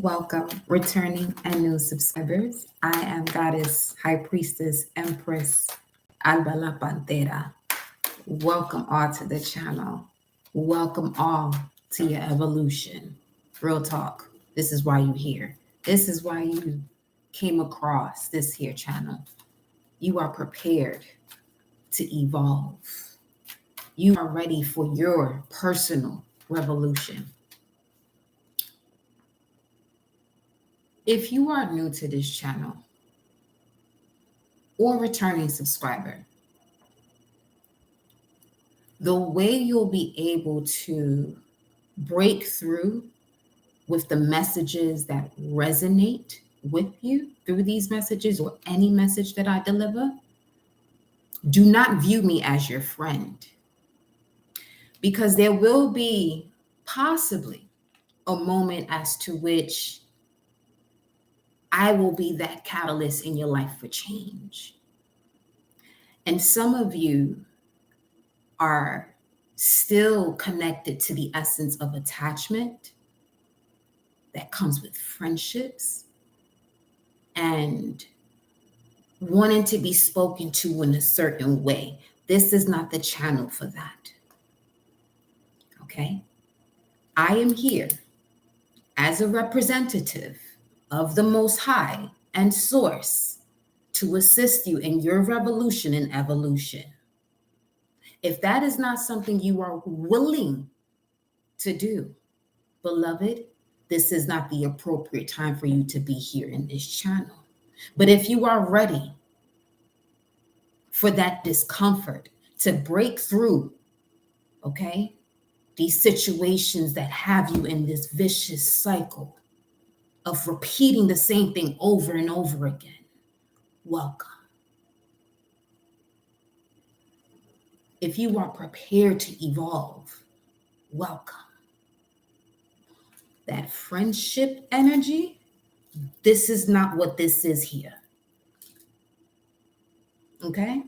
Welcome, returning and new subscribers. I am Goddess, High Priestess, Empress, Alba La Panthera. Welcome all to the channel. Welcome all to your evolution. Real talk. This is why you're here. This is why you came across this here channel. You are prepared to evolve. You are ready for your personal revolution. If you are new to this channel or returning subscriber, the way you'll be able to break through with the messages that resonate with you through these messages or any message that I deliver, do not view me as your friend, because there will be possibly a moment as to which I will be that catalyst in your life for change. And some of you are still connected to the essence of attachment that comes with friendships and wanting to be spoken to in a certain way. This is not the channel for that. Okay? I am here as a representative of the Most High and Source to assist you in your revolution and evolution. If that is not something you are willing to do, beloved, this is not the appropriate time for you to be here in this channel. But if you are ready for that discomfort to break through, okay, these situations that have you in this vicious cycle of repeating the same thing over and over again, welcome. If you are prepared to evolve, welcome. That friendship energy, this is not what this is here. Okay?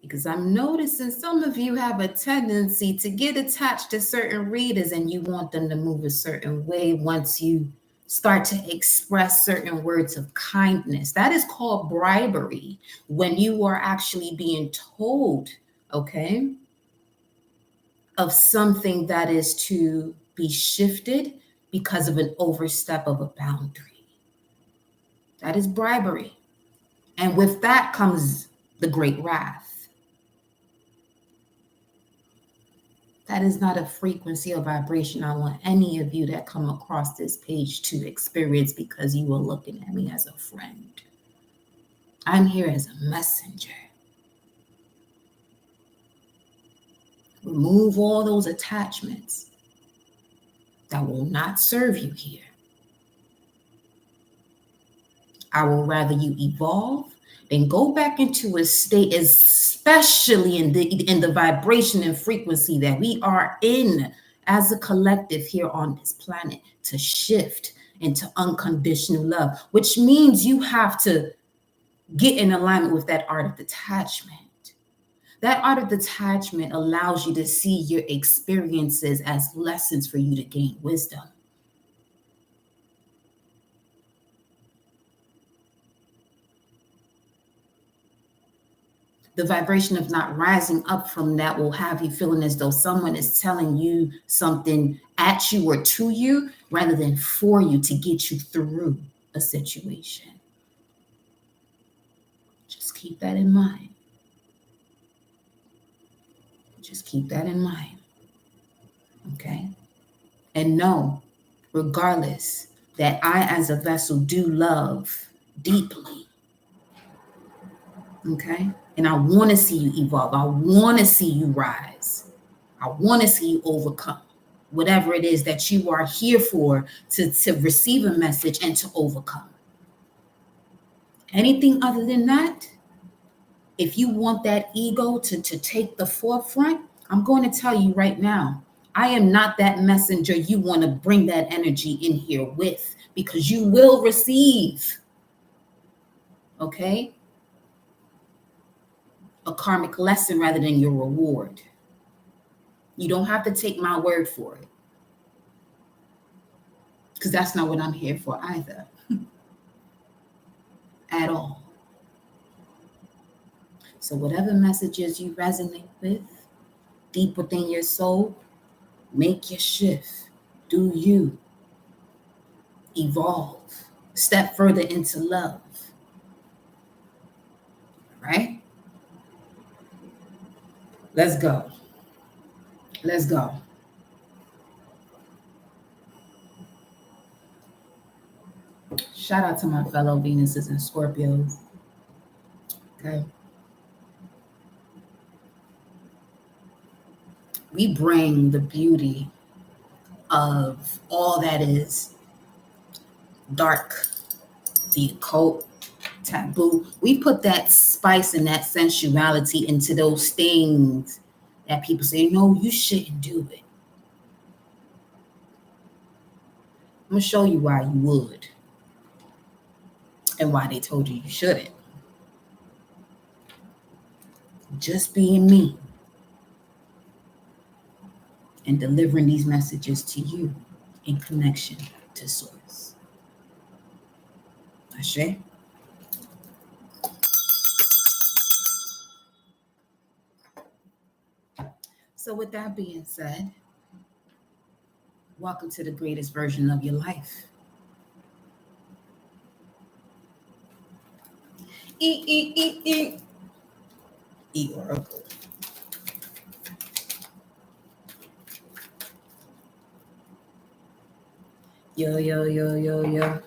Because I'm noticing some of you have a tendency to get attached to certain readers and you want them to move a certain way once you start to express certain words of kindness. That is called bribery, when you are actually being told, okay, of something that is to be shifted because of an overstep of a boundary. That is bribery. And with that comes the great wrath. That is not a frequency or vibration I want any of you that come across this page to experience, because you are looking at me as a friend. I'm here as a messenger. Remove all those attachments that will not serve you here. I will rather you evolve than go back into a state, especially in the vibration and frequency that we are in as a collective here on this planet, to shift into unconditional love, which means you have to get in alignment with that art of detachment. That art of detachment allows you to see your experiences as lessons for you to gain wisdom. The vibration of not rising up from that will have you feeling as though someone is telling you something at you or to you rather than for you, to get you through a situation. Just keep that in mind. Just keep that in mind. Okay? And know, regardless, that I as a vessel do love deeply. Okay? And I want to see you evolve. I want to see you rise. I want to see you overcome whatever it is that you are here for, to receive a message and to overcome. Anything other than that, if you want that ego to take the forefront, I'm going to tell you right now, I am not that messenger you want to bring that energy in here with, because you will receive, okay, a karmic lesson rather than your reward. You don't have to take my word for it. because that's not what I'm here for either. At all. So whatever messages you resonate with deep within your soul, make your shift. Do you evolve? Step further into love. Right? Let's go. Let's go. Shout out to my fellow Venuses and Scorpios. Okay. We bring the beauty of all that is dark, the occult, taboo. We put that spice and that sensuality into those things that people say, no, you shouldn't do it. I'm going to show you why you would and why they told you shouldn't. Just being me and delivering these messages to you in connection to source. Ashe? So with that being said, welcome to the greatest version of your life. Oracle. Yo, yo, yo, yo, yo.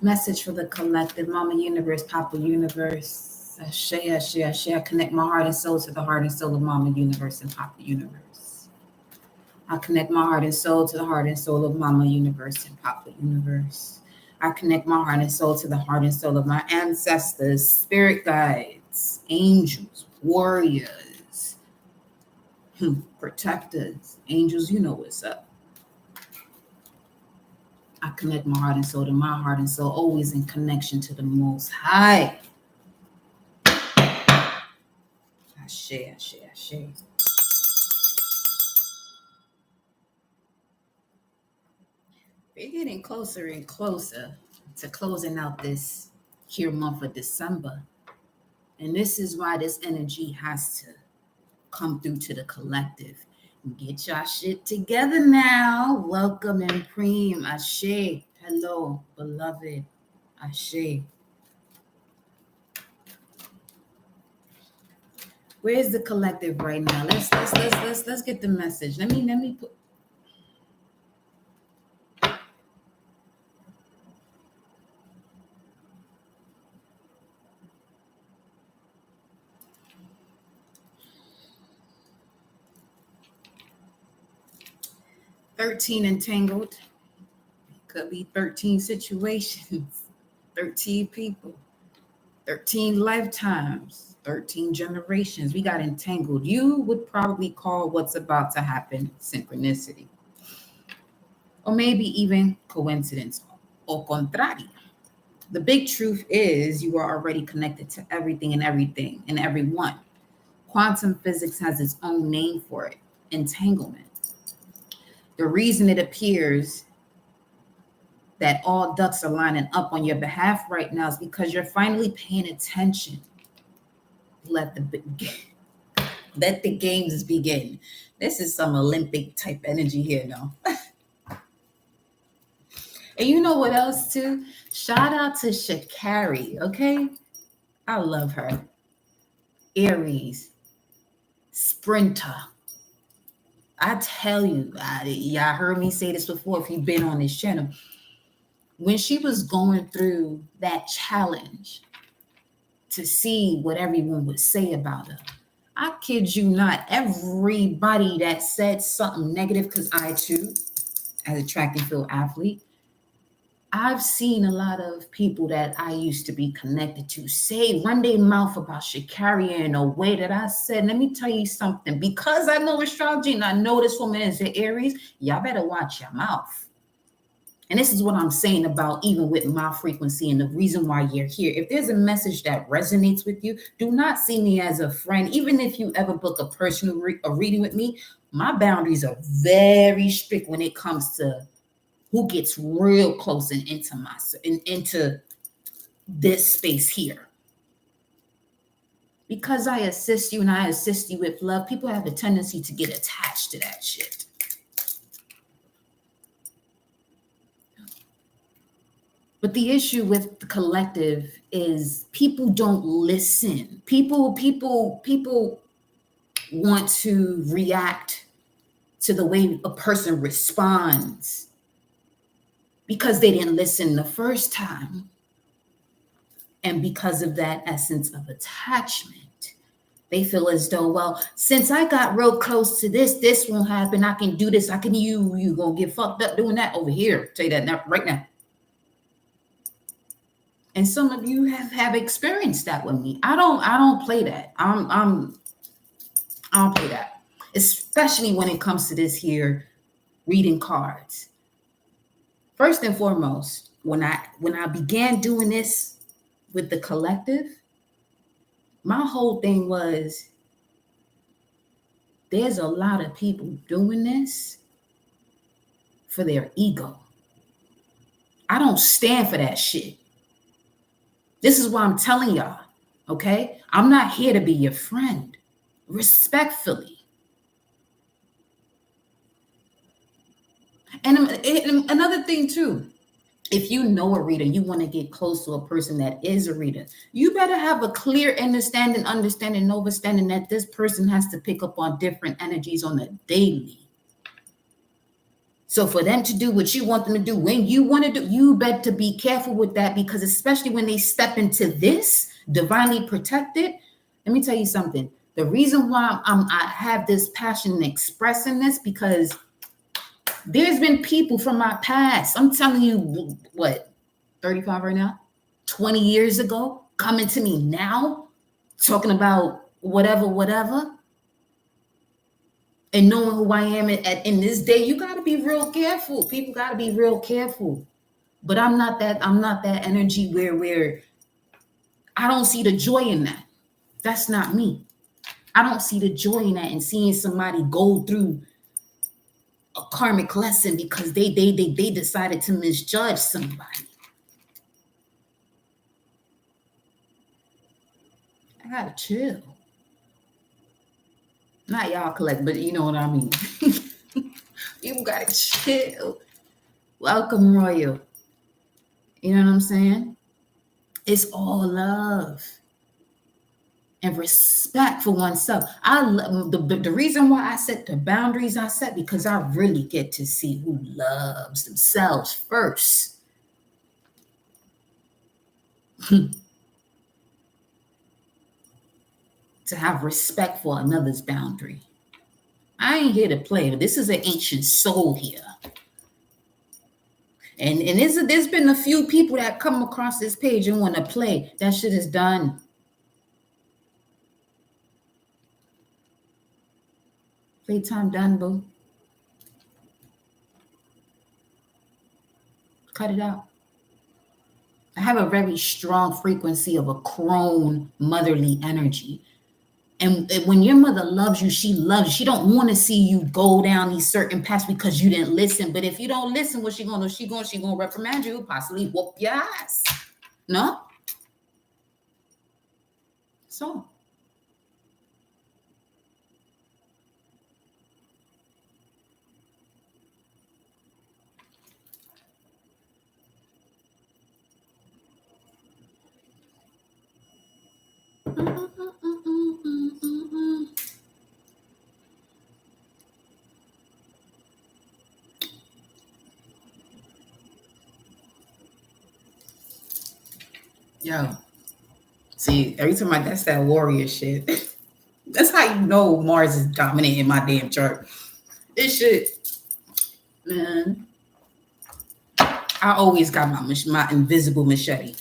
Message for the collective. Mama Universe, Papa Universe. I connect my heart and soul to the heart and soul of Mama Universe and Papa Universe. I connect my heart and soul to the heart and soul of Mama Universe and Papa Universe. I connect my heart and soul to the heart and soul of my ancestors, spirit guides, angels, warriors, protectors, angels, you know what's up. I connect my heart and soul to my heart and soul, always in connection to the Most High. Ashe. We're getting closer and closer to closing out this here month of December. And this is why this energy has to come through to the collective. Get y'all shit together now. Welcome and Preem. Ashe. Hello, beloved. Ashe. Where's the collective right now? Let's get the message. Let me put. "13 entangled." Could be 13 situations, 13 people, 13 lifetimes, 13 generations. We got entangled. You would probably call what's about to happen synchronicity, or maybe even coincidence, or contrario. The big truth is you are already connected to everything and everyone. Quantum physics has its own name for it: entanglement. The reason it appears that all ducks are lining up on your behalf right now is because you're finally paying attention. Let the games begin. This is some Olympic type energy here, no? And you know what else too? Shout out to Shakari, okay? I love her. Aries, sprinter. I tell you, y'all heard me say this before if you've been on this channel. When she was going through that challenge to see what everyone would say about her, I kid you not, everybody that said something negative, because I too, as a track and field athlete, I've seen a lot of people that I used to be connected to run their mouth about Shakari in a way that I said, let me tell you something. Because I know astrology and I know this woman is an Aries, y'all better watch your mouth. And this is what I'm saying about even with my frequency and the reason why you're here. If there's a message that resonates with you, do not see me as a friend. Even if you ever book a personal reading with me, my boundaries are very strict when it comes to who gets real close and into this space here. Because I assist you and I assist you with love, people have a tendency to get attached to that shit. But the issue with the collective is people don't listen. People want to react to the way a person responds because they didn't listen the first time. And because of that essence of attachment, they feel as though, well, since I got real close to this won't happen. I can do this. I can you gonna get fucked up doing that over here. Tell you that now, right now. And some of you have experienced that with me. I don't play that. I don't play that, especially when it comes to this here reading cards. First and foremost, when I began doing this with the collective, my whole thing was there's a lot of people doing this for their ego. I don't stand for that shit. This is why I'm telling y'all, okay? I'm not here to be your friend, respectfully. And another thing too, if you know a reader, you want to get close to a person that is a reader, you better have a clear understanding that this person has to pick up on different energies on a daily. So for them to do what you want them to do, when you want to do, you better be careful with that, because especially when they step into this divinely protected, let me tell you something. The reason why I have this passion in expressing this, because there's been people from my past, I'm telling you, what, 35 right now, 20 years ago, coming to me now, talking about whatever. And knowing who I am in this day, you got to be real careful. People got to be real careful. But I'm not that energy where I don't see the joy in that. That's not me. I don't see the joy in that, and seeing somebody go through a karmic lesson because they decided to misjudge somebody. I gotta chill. Not y'all collect, but you know what I mean. You gotta chill. Welcome, Royal. You know what I'm saying? It's all love and respect for oneself. The reason why I set the boundaries I set, because I really get to see who loves themselves first. To have respect for another's boundary. I ain't here to play, but this is an ancient soul here. And there's been a few people that come across this page and want to play. That shit is done. Playtime done, boo. Cut it out. I have a very strong frequency of a crone motherly energy. And when your mother loves you, she loves you. She don't want to see you go down these certain paths because you didn't listen. But if you don't listen, what she gonna do? She gonna reprimand you, possibly whoop your ass. No? So. Yo, see, every time that's that warrior shit. That's how you know Mars is dominant in my damn chart. This shit, man. I always got my invisible machete.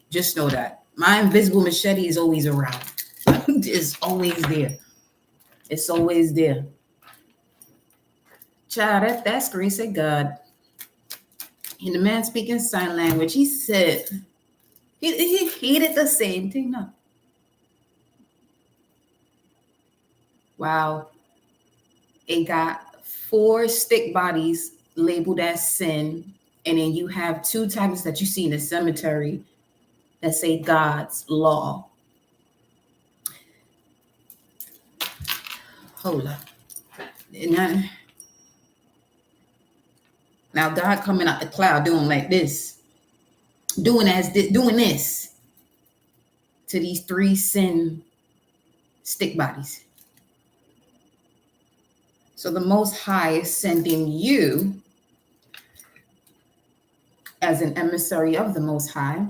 Just know that. My invisible machete is always around. It's always there. It's always there. Child, that screen said God. And the man speaking sign language, he said, he did the same thing. No. Wow. It got 4 stick bodies labeled as sin. And then you have 2 tablets that you see in the cemetery that say God's law. Hold up. Now God coming out the cloud doing like this. Doing this to these 3 sin stick bodies. So the Most High is sending you as an emissary of the Most High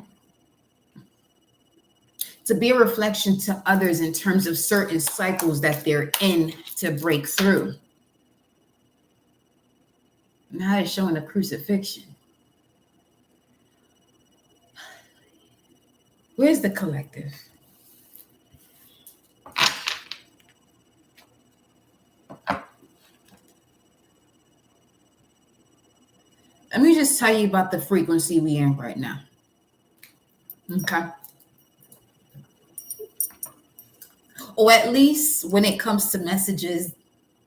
to be a reflection to others in terms of certain cycles that they're in to break through. Now it's showing a crucifixion. Where's the collective? Let me just tell you about the frequency we in right now. Okay. Or at least when it comes to messages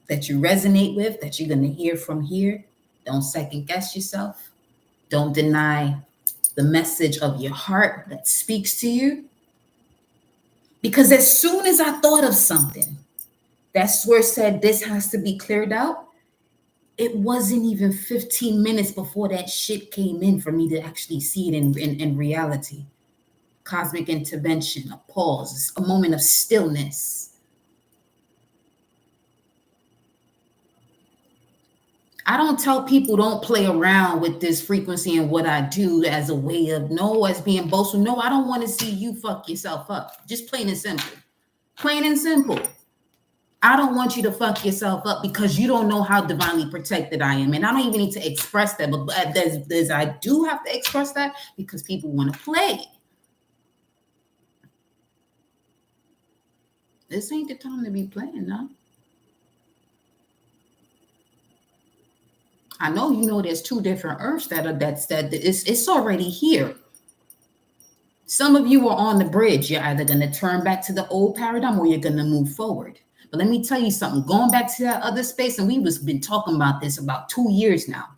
that you resonate with, that you're going to hear from here, don't second guess yourself. Don't deny the message of your heart that speaks to you. Because as soon as I thought of something, that source said this has to be cleared out, it wasn't even 15 minutes before that shit came in for me to actually see it in reality. Cosmic intervention, a pause, a moment of stillness. I don't tell people don't play around with this frequency and what I do as a way of as being boastful. No, I don't want to see you fuck yourself up. Just plain and simple. Plain and simple. I don't want you to fuck yourself up because you don't know how divinely protected I am. And I don't even need to express that, but I do have to express that because people want to play. This ain't the time to be playing, no. I know you know there's 2 different earths it's already here. Some of you are on the bridge. You're either going to turn back to the old paradigm or you're going to move forward. But let me tell you something. Going back to that other space, and we've been talking about this about 2 years now.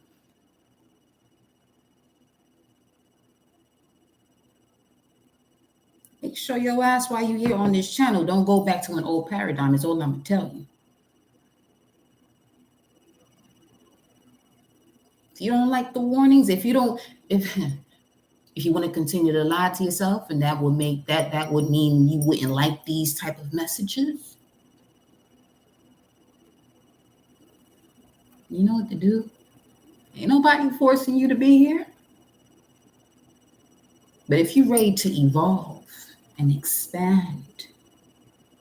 Make sure your ass while you're here on this channel, don't go back to an old paradigm is all I'm going to tell you. If you don't like the warnings, if you want to continue to lie to yourself, and that would mean you wouldn't like these type of messages. You know what to do. Ain't nobody forcing you to be here. But if you're ready to evolve and expand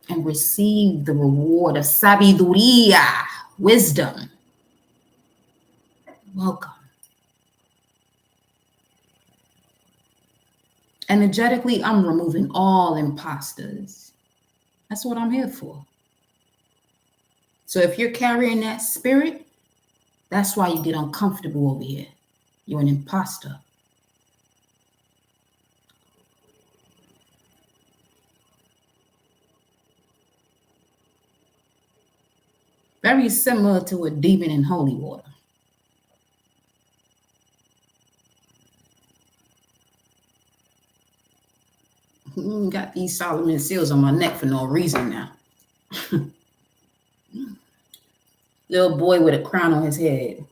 and receive the reward of sabiduría, wisdom, welcome. Energetically, I'm removing all imposters. That's what I'm here for. So if you're carrying that spirit, that's why you get uncomfortable over here. You're an imposter. Very similar to a demon in holy water. Got these Solomon seals on my neck for no reason now. Little boy with a crown on his head.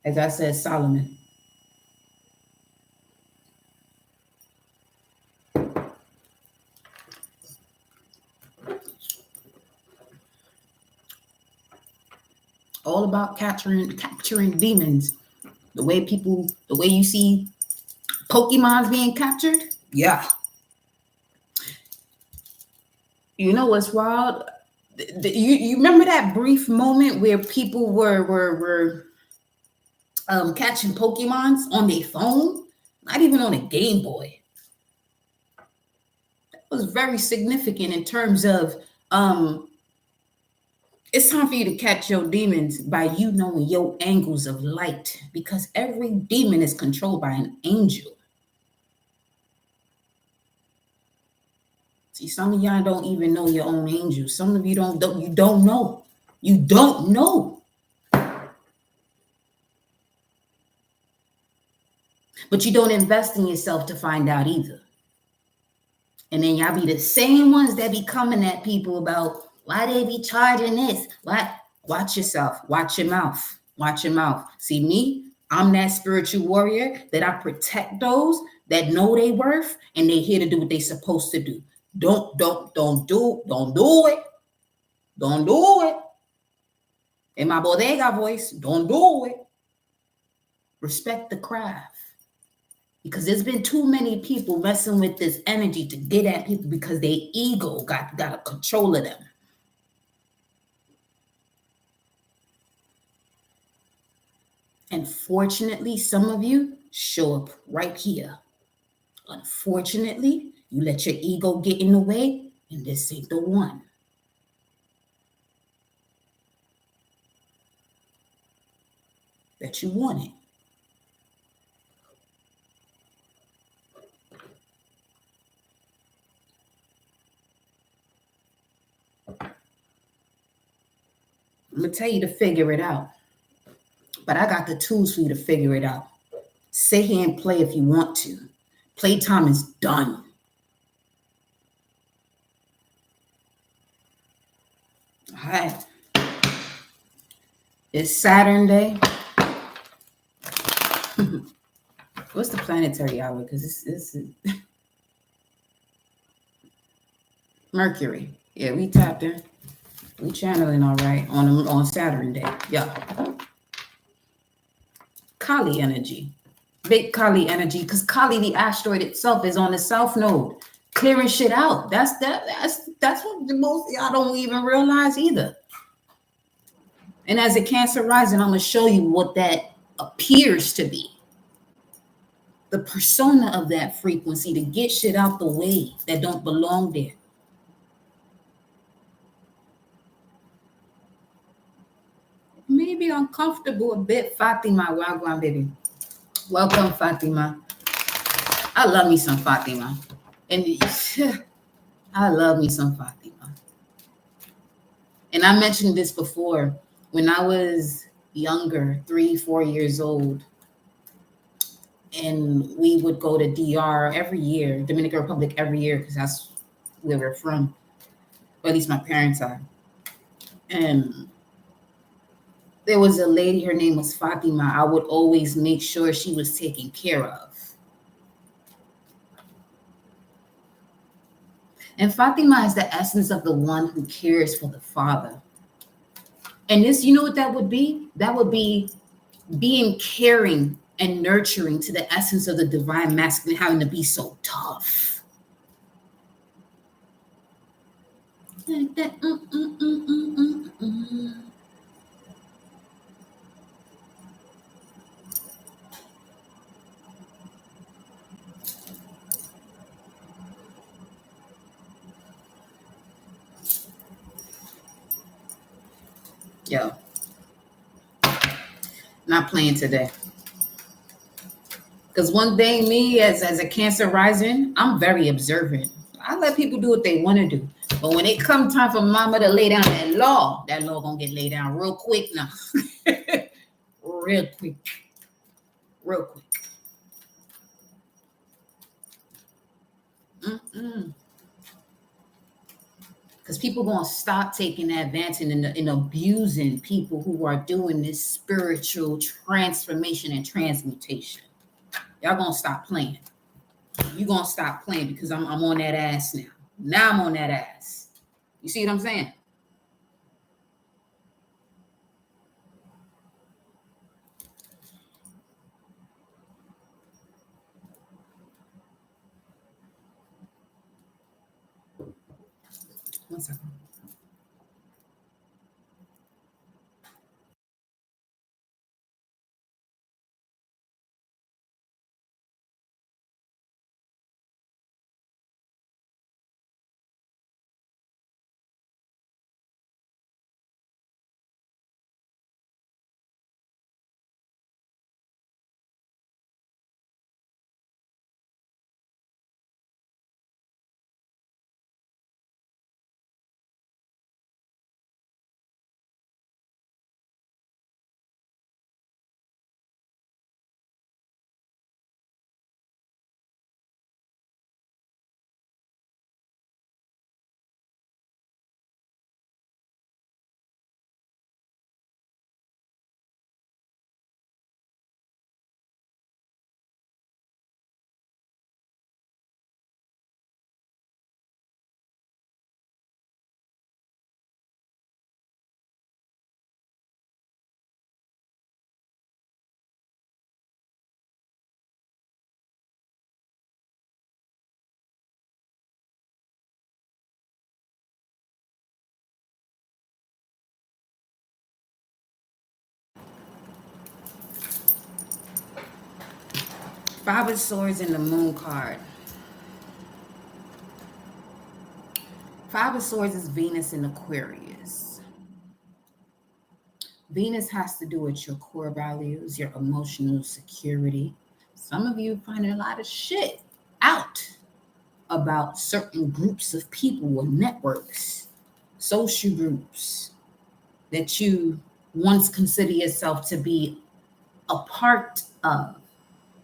As I said, Solomon. All about capturing demons. The way you see Pokemons being captured. Yeah. You know what's wild? You remember that brief moment where people were catching Pokemons on their phone, not even on a Game Boy. That was very significant in terms of It's time for you to catch your demons by you knowing your angles of light, because every demon is controlled by an angel. See, some of y'all don't even know your own angels. Some of you you don't know. You don't know. But you don't invest in yourself to find out either. And then y'all be the same ones that be coming at people about why they be charging this. Why? Watch yourself. Watch your mouth. Watch your mouth. See me? I'm that spiritual warrior that I protect those that know they worth and they here to do what they supposed to do. Don't do it. Don't do it. In my bodega voice, don't do it. Respect the craft. Because there's been too many people messing with this energy to get at people because their ego got a control of them. And fortunately, some of you show up right here. Unfortunately, you let your ego get in the way, and this ain't the one. That you wanted. I'm going to tell you to figure it out. But I got the tools for you to figure it out. Sit here and play if you want to. Playtime is done. All right. It's Saturn day. What's the planetary hour? Because this is Mercury. Yeah, we tapped in. We channeling all right on Saturn day. Yeah. Kali energy. Big Kali energy. Because Kali, the asteroid itself, is on the south node. Clearing shit out. That's what the most y'all don't even realize either. And as a Cancer rising, I'm going to show you what that appears to be. The persona of that frequency to get shit out the way that don't belong there. Maybe uncomfortable a bit, Fatima. Wagwan, baby. Welcome, Fatima. I love me some Fatima. And I love me some Fatima. And I mentioned this before. When I was younger, 3-4 years old, and we would go to DR every year, Dominican Republic every year, because that's where we're from, or at least my parents are. And there was a lady, her name was Fatima. I would always make sure she was taken care of. And Fatima is the essence of the one who cares for the Father. And this, you know what that would be? That would be being caring and nurturing to the essence of the divine masculine, having to be so tough. Yo, not playing today. Because one thing, me as a Cancer rising, I'm very observant. I let people do what they want to do. But when it comes time for mama to lay down that law gonna get laid down real quick now. Real quick. Real quick. Because people gonna stop taking advantage and abusing people who are doing this spiritual transformation and transmutation. Y'all gonna stop playing. You gonna stop playing because I'm on that ass now. Now I'm on that ass. You see what I'm saying? One second. Five of Swords and the Moon card. Five of Swords is Venus in Aquarius. Venus has to do with your core values, your emotional security. Some of you finding a lot of shit out about certain groups of people or networks, social groups that you once consider yourself to be a part of.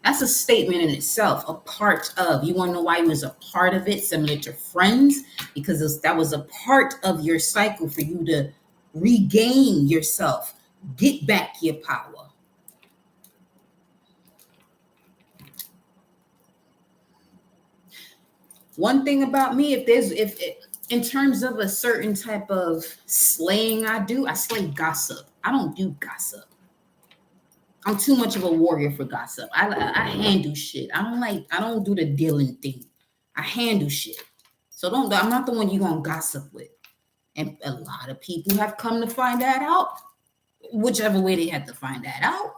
That's a statement in itself, a part of. You want to know why you was a part of it, similar to friends? Because that was a part of your cycle for you to regain yourself, get back your power. One thing about me, if in terms of a certain type of slaying I slay gossip. I don't do gossip. I'm too much of a warrior for gossip. I handle shit. I don't do the dealing thing. I handle shit. So I'm not the one you're gonna gossip with. And a lot of people have come to find that out, whichever way they had to find that out.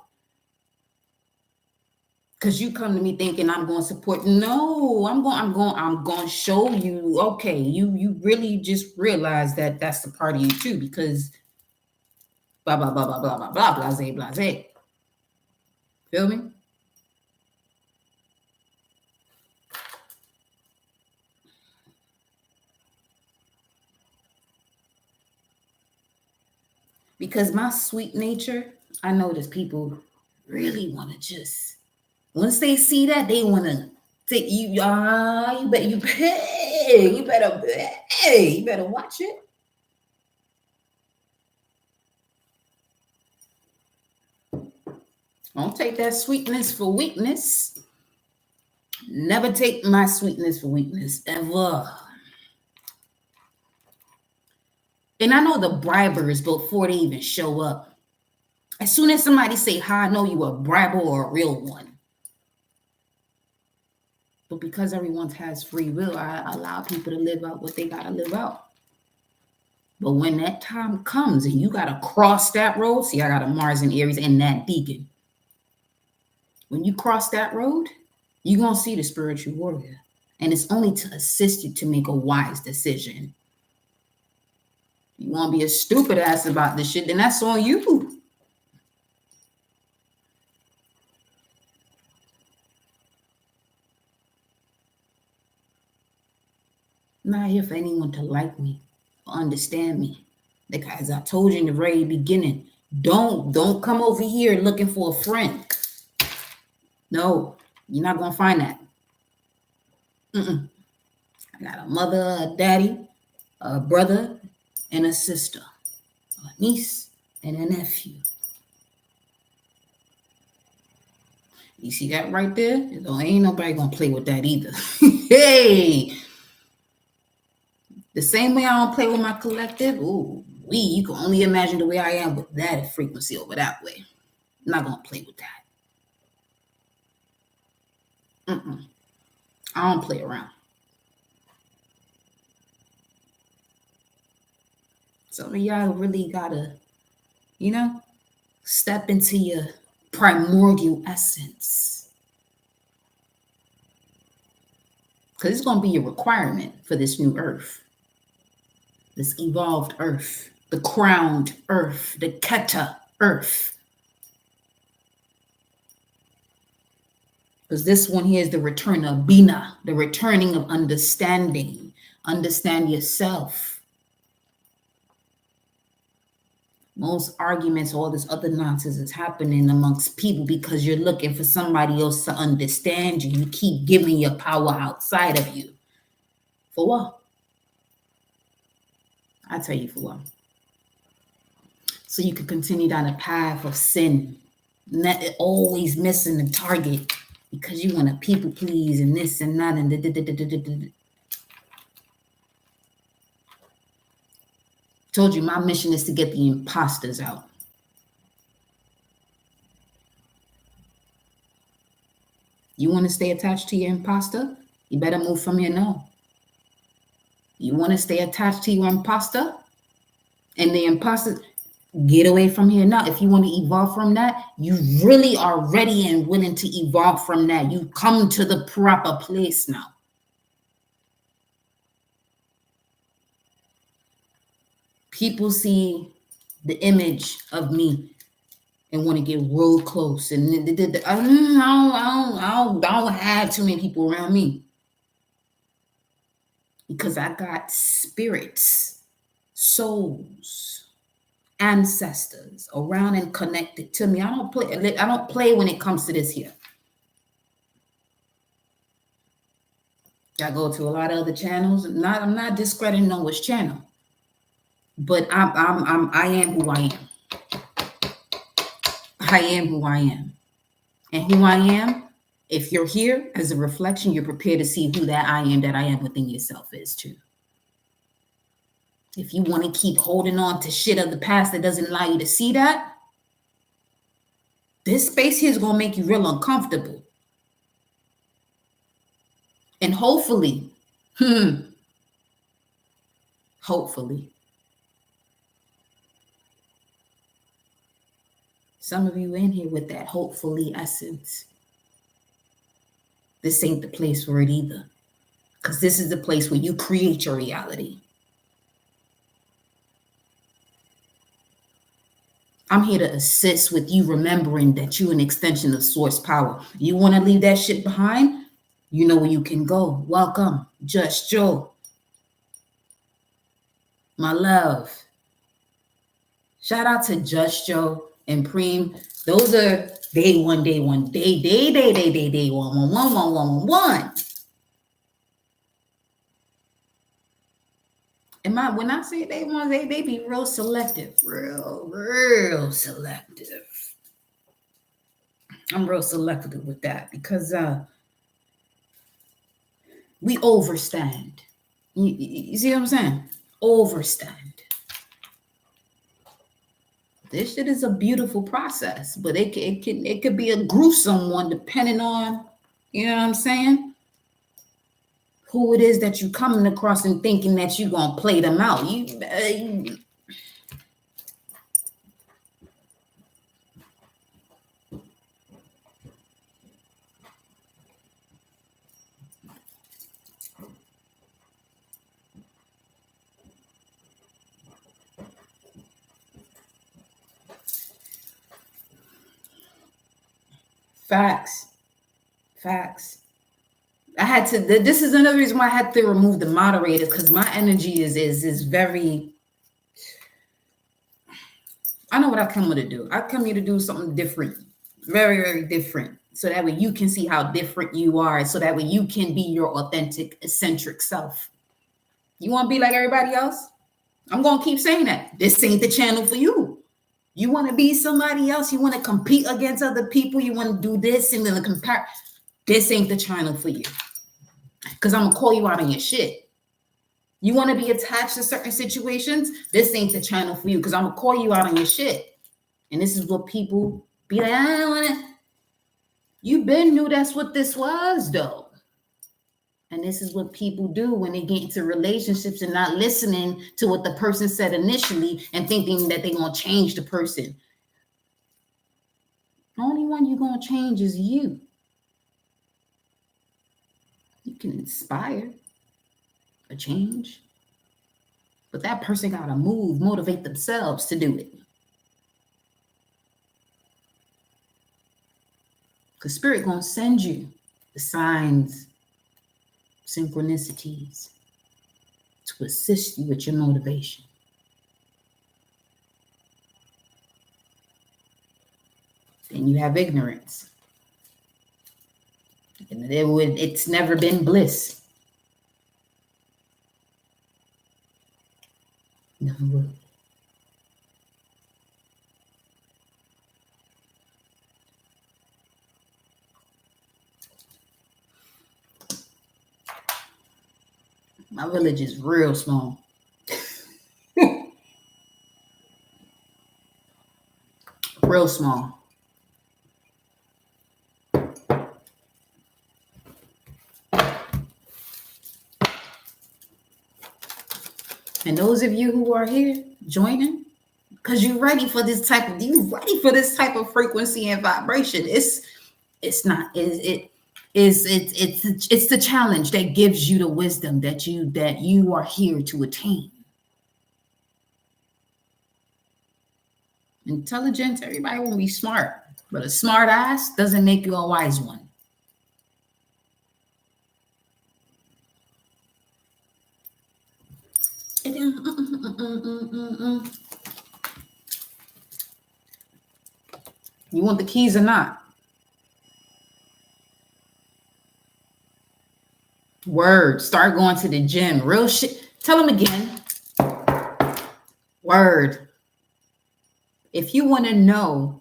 Because you come to me thinking I'm going to support. No, I'm going to show you. Okay, you really just realize that that's the part of you too, because blah blah blah blah blah blah blah blase blase. Feel me? Because my sweet nature, I notice people really want to just, once they see that, they want to take you. You better watch it. Don't take that sweetness for weakness. Never take my sweetness for weakness, ever. And I know the bribers before they even show up. As soon as somebody say hi, I know you a briber or a real one. But because everyone has free will, I allow people to live out what they got to live out. But when that time comes and you got to cross that road, see, I got a Mars in Aries and that Deacon. When you cross that road, you're going to see the spiritual warrior. And it's only to assist you to make a wise decision. You want to be a stupid ass about this shit, then that's on you. I'm not here for anyone to like me or understand me. Because I told you in the very beginning, don't come over here looking for a friend. No, you're not going to find that. I got a mother, a daddy, a brother, and a sister, a niece, and a nephew. You see that right there? Ain't nobody gonna play with that either. Hey, the same way I don't play with my collective. Ooh, you can only imagine the way I am with that frequency over that way. I'm not gonna play with that. I don't play around. Some of y'all really gotta, step into your primordial essence. Because it's going to be a requirement for this new earth. This evolved earth. The crowned earth. The Keta earth. Because this one here is the return of Bina. The returning of understanding. Understand yourself. Most arguments, all this other nonsense is happening amongst people because you're looking for somebody else to understand you. You keep giving your power outside of you. For what? I tell you for what. So you can continue down a path of sin, not always missing the target because you want to people please and this and that and Told you my mission is to get the imposters out. You want to stay attached to your imposter? You better move from here now. You want to stay attached to your imposter? And the imposter, Get away from here now. If you want to evolve from that, you really are ready and willing to evolve from that. You come to the proper place now. People see the image of me and want to get real close. And I don't have too many people around me because I got spirits, souls, ancestors around and connected to me. I don't play when it comes to this here. I go to a lot of other channels. I'm not discrediting no which channel, but I am who I am. I am who I am. And who I am, if you're here as a reflection, you're prepared to see who that I am within yourself is too. If you want to keep holding on to shit of the past that doesn't allow you to see that, this space here is going to make you real uncomfortable. And hopefully, some of you in here with that hopefully essence. This ain't the place for it either. Because this is the place where you create your reality. I'm here to assist with you remembering that you're an extension of source power. You want to leave that shit behind? You know where you can go. Welcome, Just Joe. My love. Shout out to Just Joe and Preem. Those are day one. And when I say day one, they be real selective. Real selective. I'm real selective with that because we overstand. You see what I'm saying? Overstand. This shit is a beautiful process, but it could be a gruesome one depending on, you know what I'm saying? Who it is that you coming across and thinking that you gonna play them out. Facts. I had to. This is another reason why I had to remove the moderator because my energy is very. I know what I come here to do. I come here to do something different, very, very different, so that way you can see how different you are, so that way you can be your authentic, eccentric self. You want to be like everybody else? I'm gonna keep saying that. This ain't the channel for you. You want to be somebody else. You want to compete against other people. You want to do this and then compare. This ain't the channel for you. Because I'm going to call you out on your shit. You want to be attached to certain situations? This ain't the channel for you because I'm going to call you out on your shit. And this is what people be like, I don't want to. You been knew that's what this was, though. And this is what people do when they get into relationships and not listening to what the person said initially and thinking that they're going to change the person. The only one you're going to change is you. You can inspire a change, but that person got to motivate themselves to do it. Because Spirit going to send you the signs, synchronicities to assist you with your motivation. Then you have ignorance. And it's never been bliss. No. My village is real small. Real small. And those of you who are here joining, because you're ready for this type of frequency and vibration. It's the challenge that gives you the wisdom that you are here to attain. Intelligence, everybody won't be smart, but a smart ass doesn't make you a wise one. You want the keys or not? Word. Start going to the gym. Real shit. Tell them again. Word. If you want to know,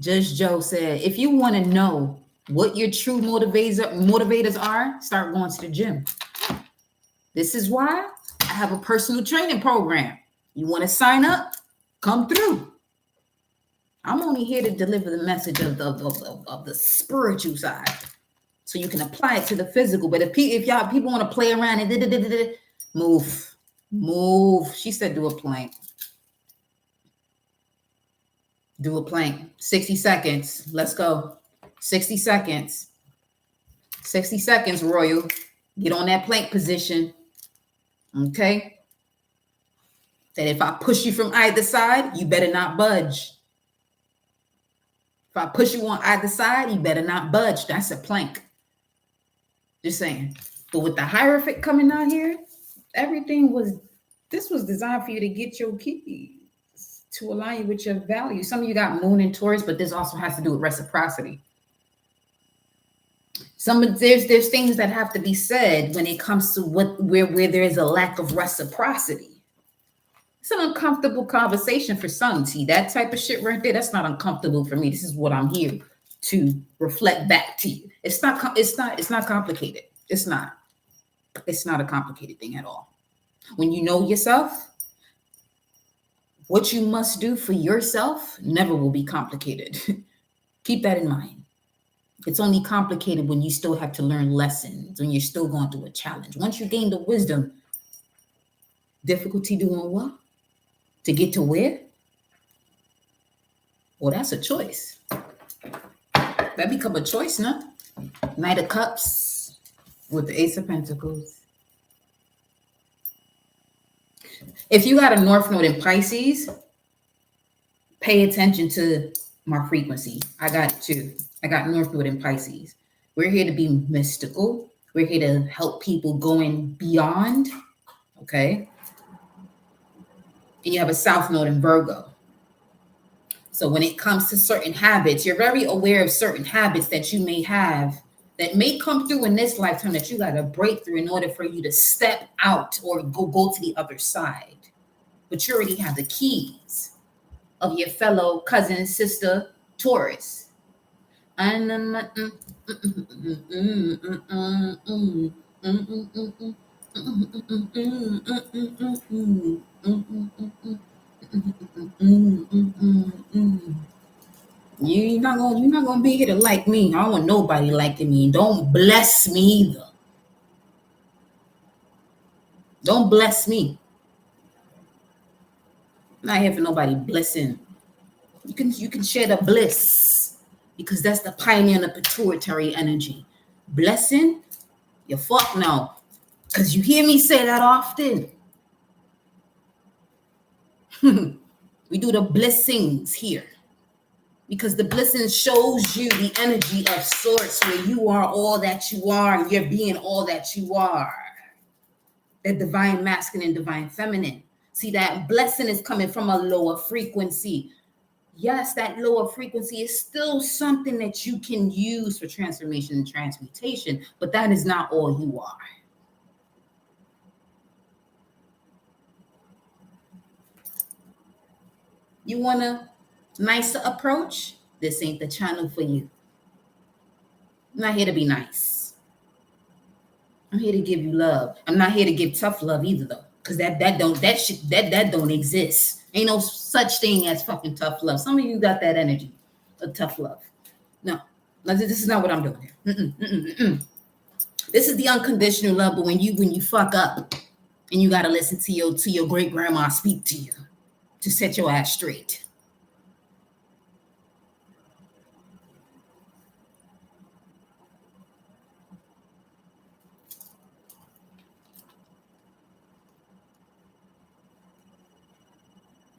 Judge Joe said, if you want to know what your true motivators are, start going to the gym. This is why I have a personal training program. You want to sign up? Come through. I'm only here to deliver the message of the spiritual side, so you can apply it to the physical. But if people want to play around and move. She said, do a plank. Do a plank. 60 seconds. Let's go. 60 seconds. 60 seconds, Royal. Get on that plank position. Okay? That if I push you from either side, you better not budge. If I push you on either side, you better not budge. That's a plank. Just saying. But with the Hierophant coming out here, this was designed for you to get your keys, to align you with your values. Some of you got Moon and Taurus, but this also has to do with reciprocity. There's things that have to be said when it comes to where there is a lack of reciprocity. It's an uncomfortable conversation for some. See, that type of shit right there, that's not uncomfortable for me. This is what I'm here to reflect back to you. It's not complicated. It's not a complicated thing at all. When you know yourself, what you must do for yourself never will be complicated. Keep that in mind. It's only complicated when you still have to learn lessons, when you're still going through a challenge. Once you gain the wisdom, difficulty doing what? To get to where? Well, that's a choice. That become a choice, no? Knight of Cups with the Ace of Pentacles. If you got a North Node in Pisces, pay attention to my frequency. I got two. I got North Node in Pisces. We're here to be mystical. We're here to help people going beyond. Okay. And you have a South Node in Virgo. So when it comes to certain habits, you're very aware of certain habits that you may have that may come through in this lifetime that you got to break through in order for you to step out or go to the other side. But you already have the keys of your fellow cousin, sister, Taurus. You're not gonna be here to like me. I don't want nobody liking me. Don't bless me either. Don't bless me. I'm not here for nobody blessing. You can share the bliss because that's the pioneer and the pituitary energy. Blessing, you fuck no. Because you hear me say that often. We do the blessings here. Because the blessing shows you the energy of source where you are all that you are and you're being all that you are. The divine masculine and divine feminine. See, that blessing is coming from a lower frequency. Yes, that lower frequency is still something that you can use for transformation and transmutation, but that is not all you are. You want a nicer approach? This ain't the channel for you. I'm not here to be nice. I'm here to give you love. I'm not here to give tough love either, though, because that don't exist. Ain't no such thing as fucking tough love. Some of you got that energy of tough love. No, this is not what I'm doing here. This is the unconditional love. But when you fuck up and you gotta listen to your great grandma speak to you, to set your ass straight.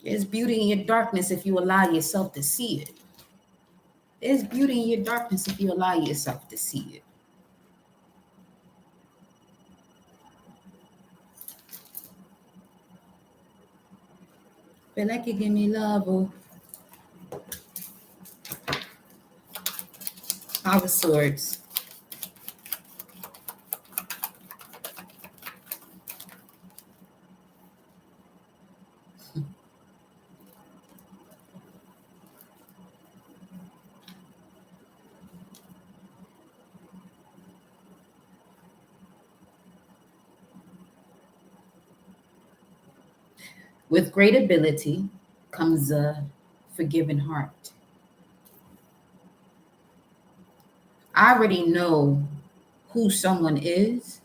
There's beauty in your darkness if you allow yourself to see it. There's beauty in your darkness if you allow yourself to see it. Feel like you give me love, oh. Five of Swords. With great ability comes a forgiving heart. I already know who someone is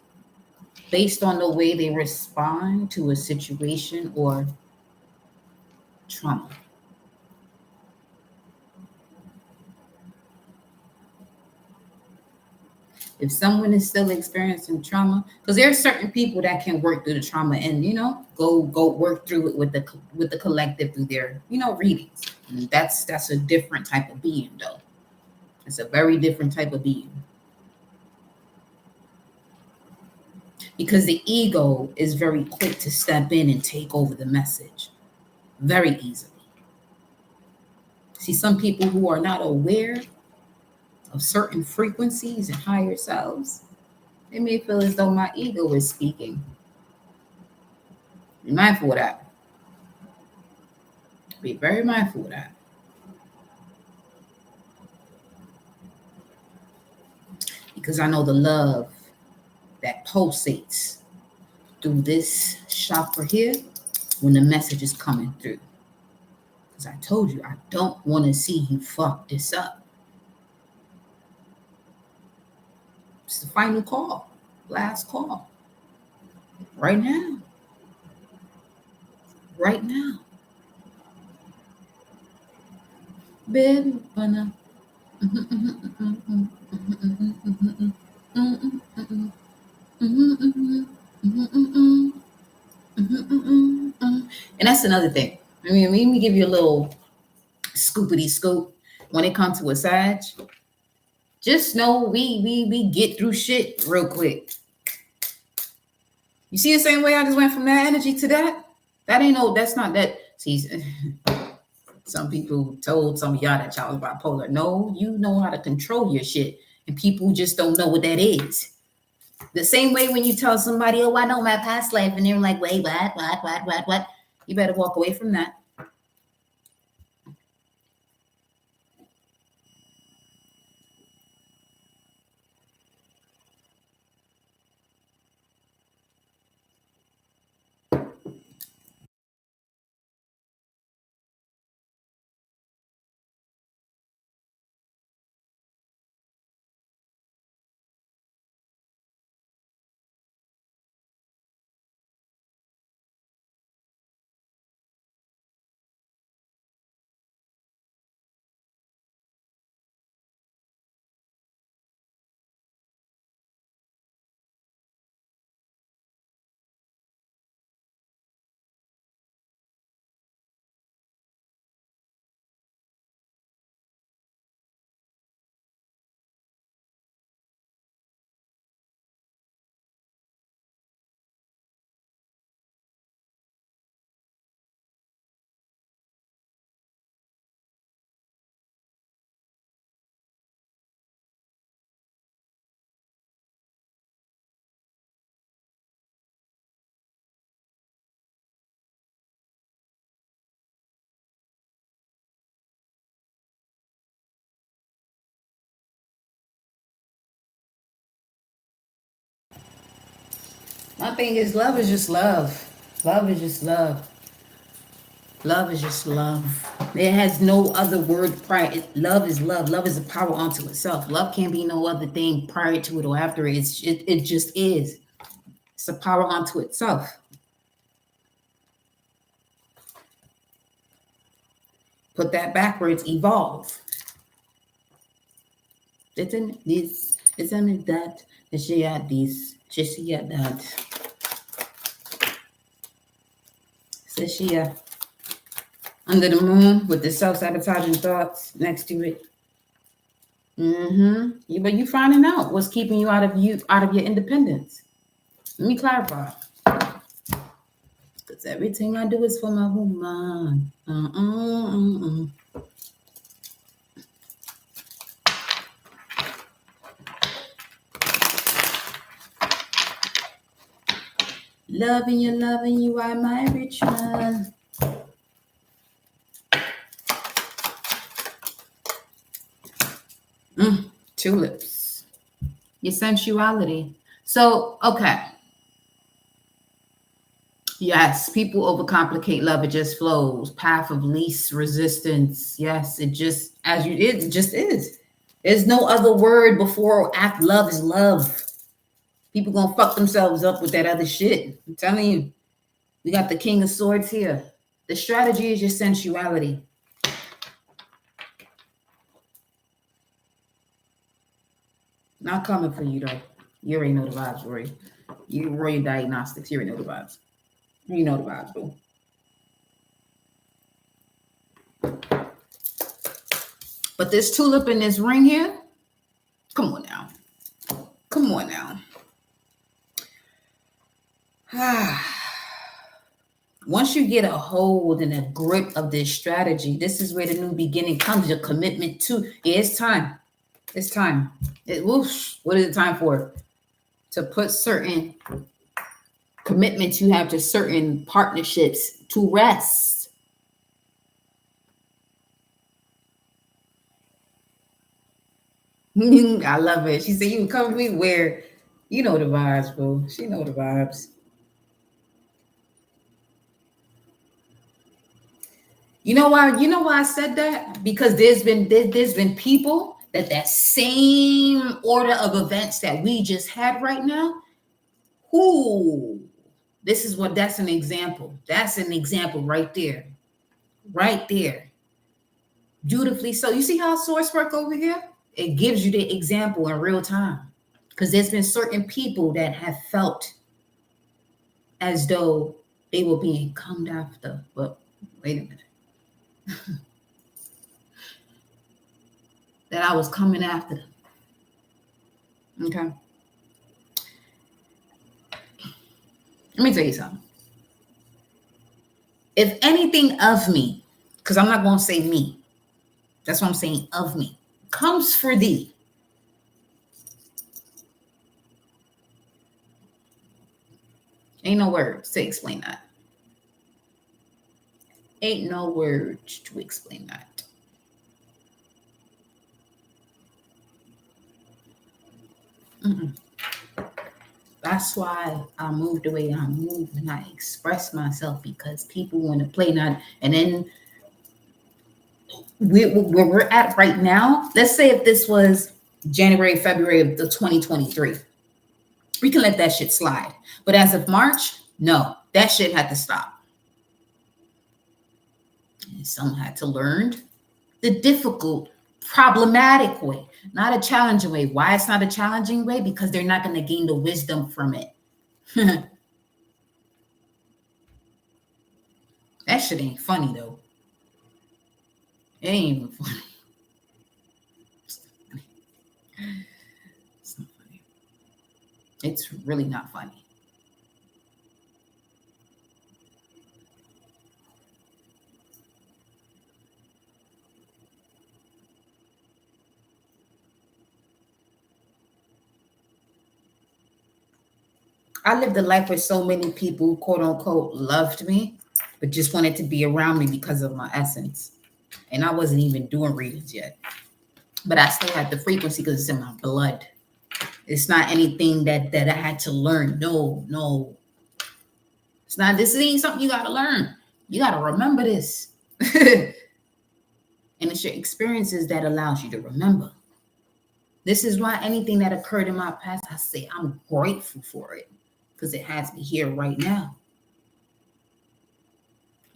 based on the way they respond to a situation or trauma. If someone is still experiencing trauma, because there are certain people that can work through the trauma and go work through it with the collective through their readings. And that's a different type of being though. It's a very different type of being. Because the ego is very quick to step in and take over the message very easily. See, some people who are not aware of certain frequencies and higher selves, they may feel as though my ego is speaking. Be mindful of that. Be very mindful of that. Because I know the love that pulsates through this chakra here when the message is coming through. Because I told you, I don't want to see you fuck this up. It's the final call, last call. Right now. Right now. Baby, wanna. And that's another thing. I mean, let me give you a little scoopity scoop. When it comes to a Sag, just know we get through shit real quick. You see the same way I just went from that energy to that? That's not that. See, some people told some of y'all that y'all was bipolar. No, you know how to control your shit. And people just don't know what that is. The same way when you tell somebody, oh, I know my past life, and they're like, wait, what? You better walk away from that. My thing is love is just love. Love is just love. Love is just love. It has no other word prior. Love is love. Love is a power unto itself. Love can't be no other thing prior to it or after it. It just is. It's a power unto itself. Put that backwards, evolve. Isn't this, isn't it that? She had this, she had that. So she under the moon with the self-sabotaging thoughts next to it. But you finding out what's keeping you out of your independence. Let me clarify. Because everything I do is for my woman. Loving you, are my rich man. Tulips. Your sensuality. So, okay. Yes, people overcomplicate love. It just flows. Path of least resistance. Yes, it just it just is. There's no other word before or after love is love. People gonna fuck themselves up with that other shit. I'm telling you. We got the King of Swords here. The strategy is your sensuality. Not coming for you though. You already know the vibes, Roy. You Roy Diagnostics. You already know the vibes. You know the vibes, boo. But this tulip in this ring here, come on now. Come on now. Once you get a hold and a grip of this strategy, this is where the new beginning comes. Your commitment to, it's time. It's time. What is it time for? To put certain commitments you have to certain partnerships to rest. I love it. She said, you can come with me where, you know the vibes, boo. She know the vibes. You know why I said that? Because there's been people that same order of events that we just had right now. That's an example. That's an example right there. Right there. Beautifully so. You see how source work over here? It gives you the example in real time. Because there's been certain people that have felt as though they were being come after. But wait a minute. That I was coming after them. Okay. Let me tell you something. If anything of me, because I'm not going to say me, that's what I'm saying, of me, comes for thee, ain't no words to explain that. Ain't no words to explain that. That's why I moved the way I moved and I express myself, because people want to play not. And then where we're at right now, let's say if this was January, February of the 2023, we can let that shit slide. But as of March, no, that shit had to stop. And some had to learn the difficult, problematic way, not a challenging way. Why it's not a challenging way? Because they're not going to gain the wisdom from it. That shit ain't funny though. It ain't even funny. It's not funny. It's really not funny. I lived a life where so many people, quote unquote, loved me, but just wanted to be around me because of my essence. And I wasn't even doing readings yet. But I still had the frequency because it's in my blood. It's not anything that I had to learn. No. It's not, this ain't something you got to learn. You got to remember this. And it's your experiences that allows you to remember. This is why anything that occurred in my past, I say I'm grateful for it, because it has me here right now.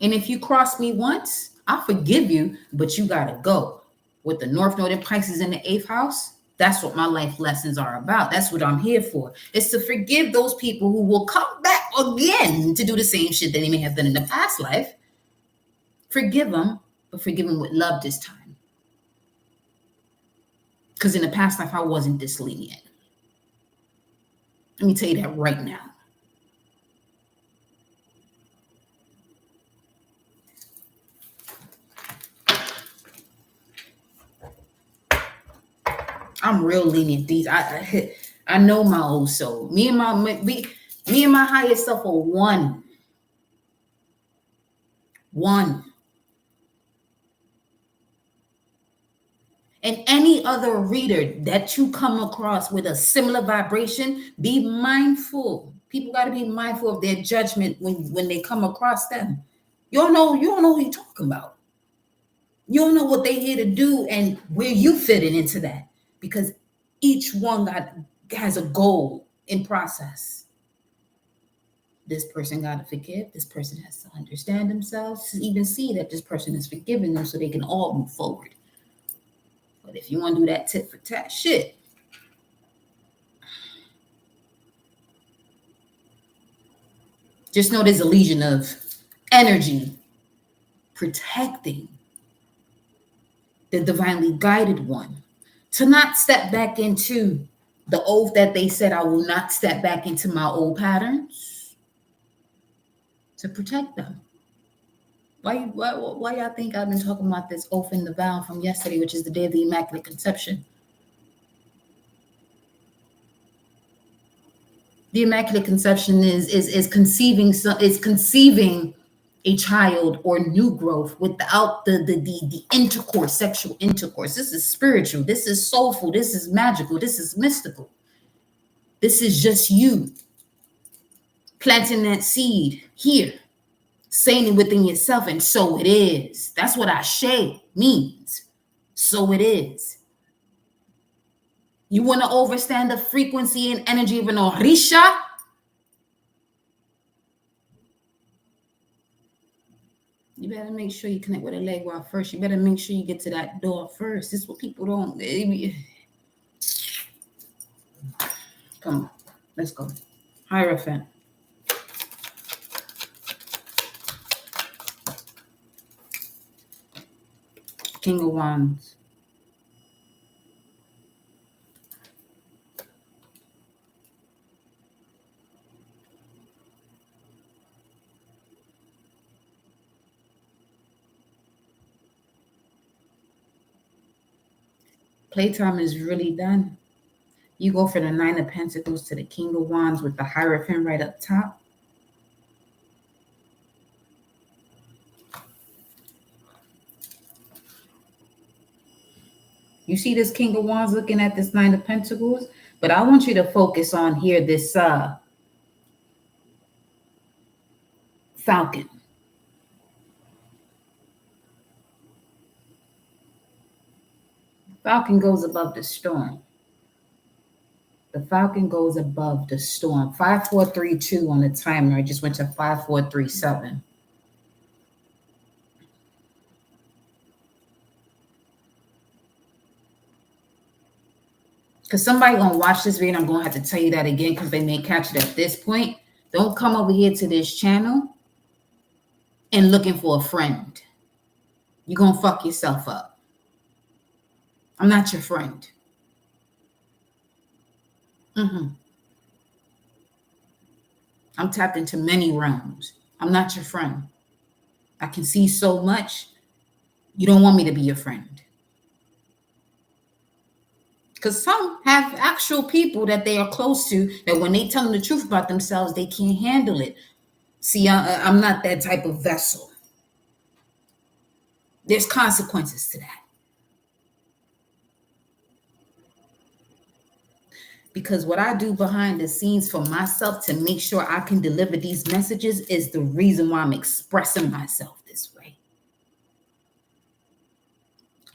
And if you cross me once, I forgive you, but you gotta go. With the North Node and Pisces in the 8th house, that's what my life lessons are about. That's what I'm here for. It's to forgive those people who will come back again to do the same shit that they may have done in the past life. Forgive them, but forgive them with love this time. Because in the past life, I wasn't this lenient. Let me tell you that right now. I'm real lenient. I know my old soul. Me and my higher self are one. One. And any other reader that you come across with a similar vibration, be mindful. People got to be mindful of their judgment when they come across them. You don't know who you're talking about. You don't know what they're here to do and where you fit into that. Because each one has a goal in process. This person got to forgive. This person has to understand themselves to even see that this person is forgiving them so they can all move forward. But if you want to do that tit for tat shit, just know there's a legion of energy protecting the divinely guided one to not step back into the oath that they said, I will not step back into my old patterns, to protect them. Why y'all think I've been talking about this oath and the vow from yesterday, which is the day of the Immaculate Conception? The Immaculate Conception is conceiving a child or new growth without the intercourse, sexual intercourse. This is spiritual. This is soulful. This is magical. This is mystical. This is just you planting that seed here, saying it within yourself, and so it is. That's what Ashe means. So it is. You want to overstand the frequency and energy of an Orisha? You better make sure you connect with a Legua first. You better make sure you get to that door first. This is what people don't. Come on, let's go. Hierophant. King of Wands. Playtime is really done. You go from the Nine of Pentacles to the King of Wands with the Hierophant right up top. You see this King of Wands looking at this Nine of Pentacles? But I want you to focus on here this Falcon. Falcon goes above the storm. The Falcon goes above the storm. 5432 on the timer. I just went to 5437. Because somebody gonna watch this video, and I'm gonna have to tell you that again because they may catch it at this point. Don't come over here to this channel and looking for a friend. You're gonna fuck yourself up. I'm not your friend. I'm tapped into many realms. I'm not your friend. I can see so much. You don't want me to be your friend. Because some have actual people that they are close to that when they tell them the truth about themselves, they can't handle it. See, I'm not that type of vessel. There's consequences to that. Because what I do behind the scenes for myself to make sure I can deliver these messages is the reason why I'm expressing myself this way.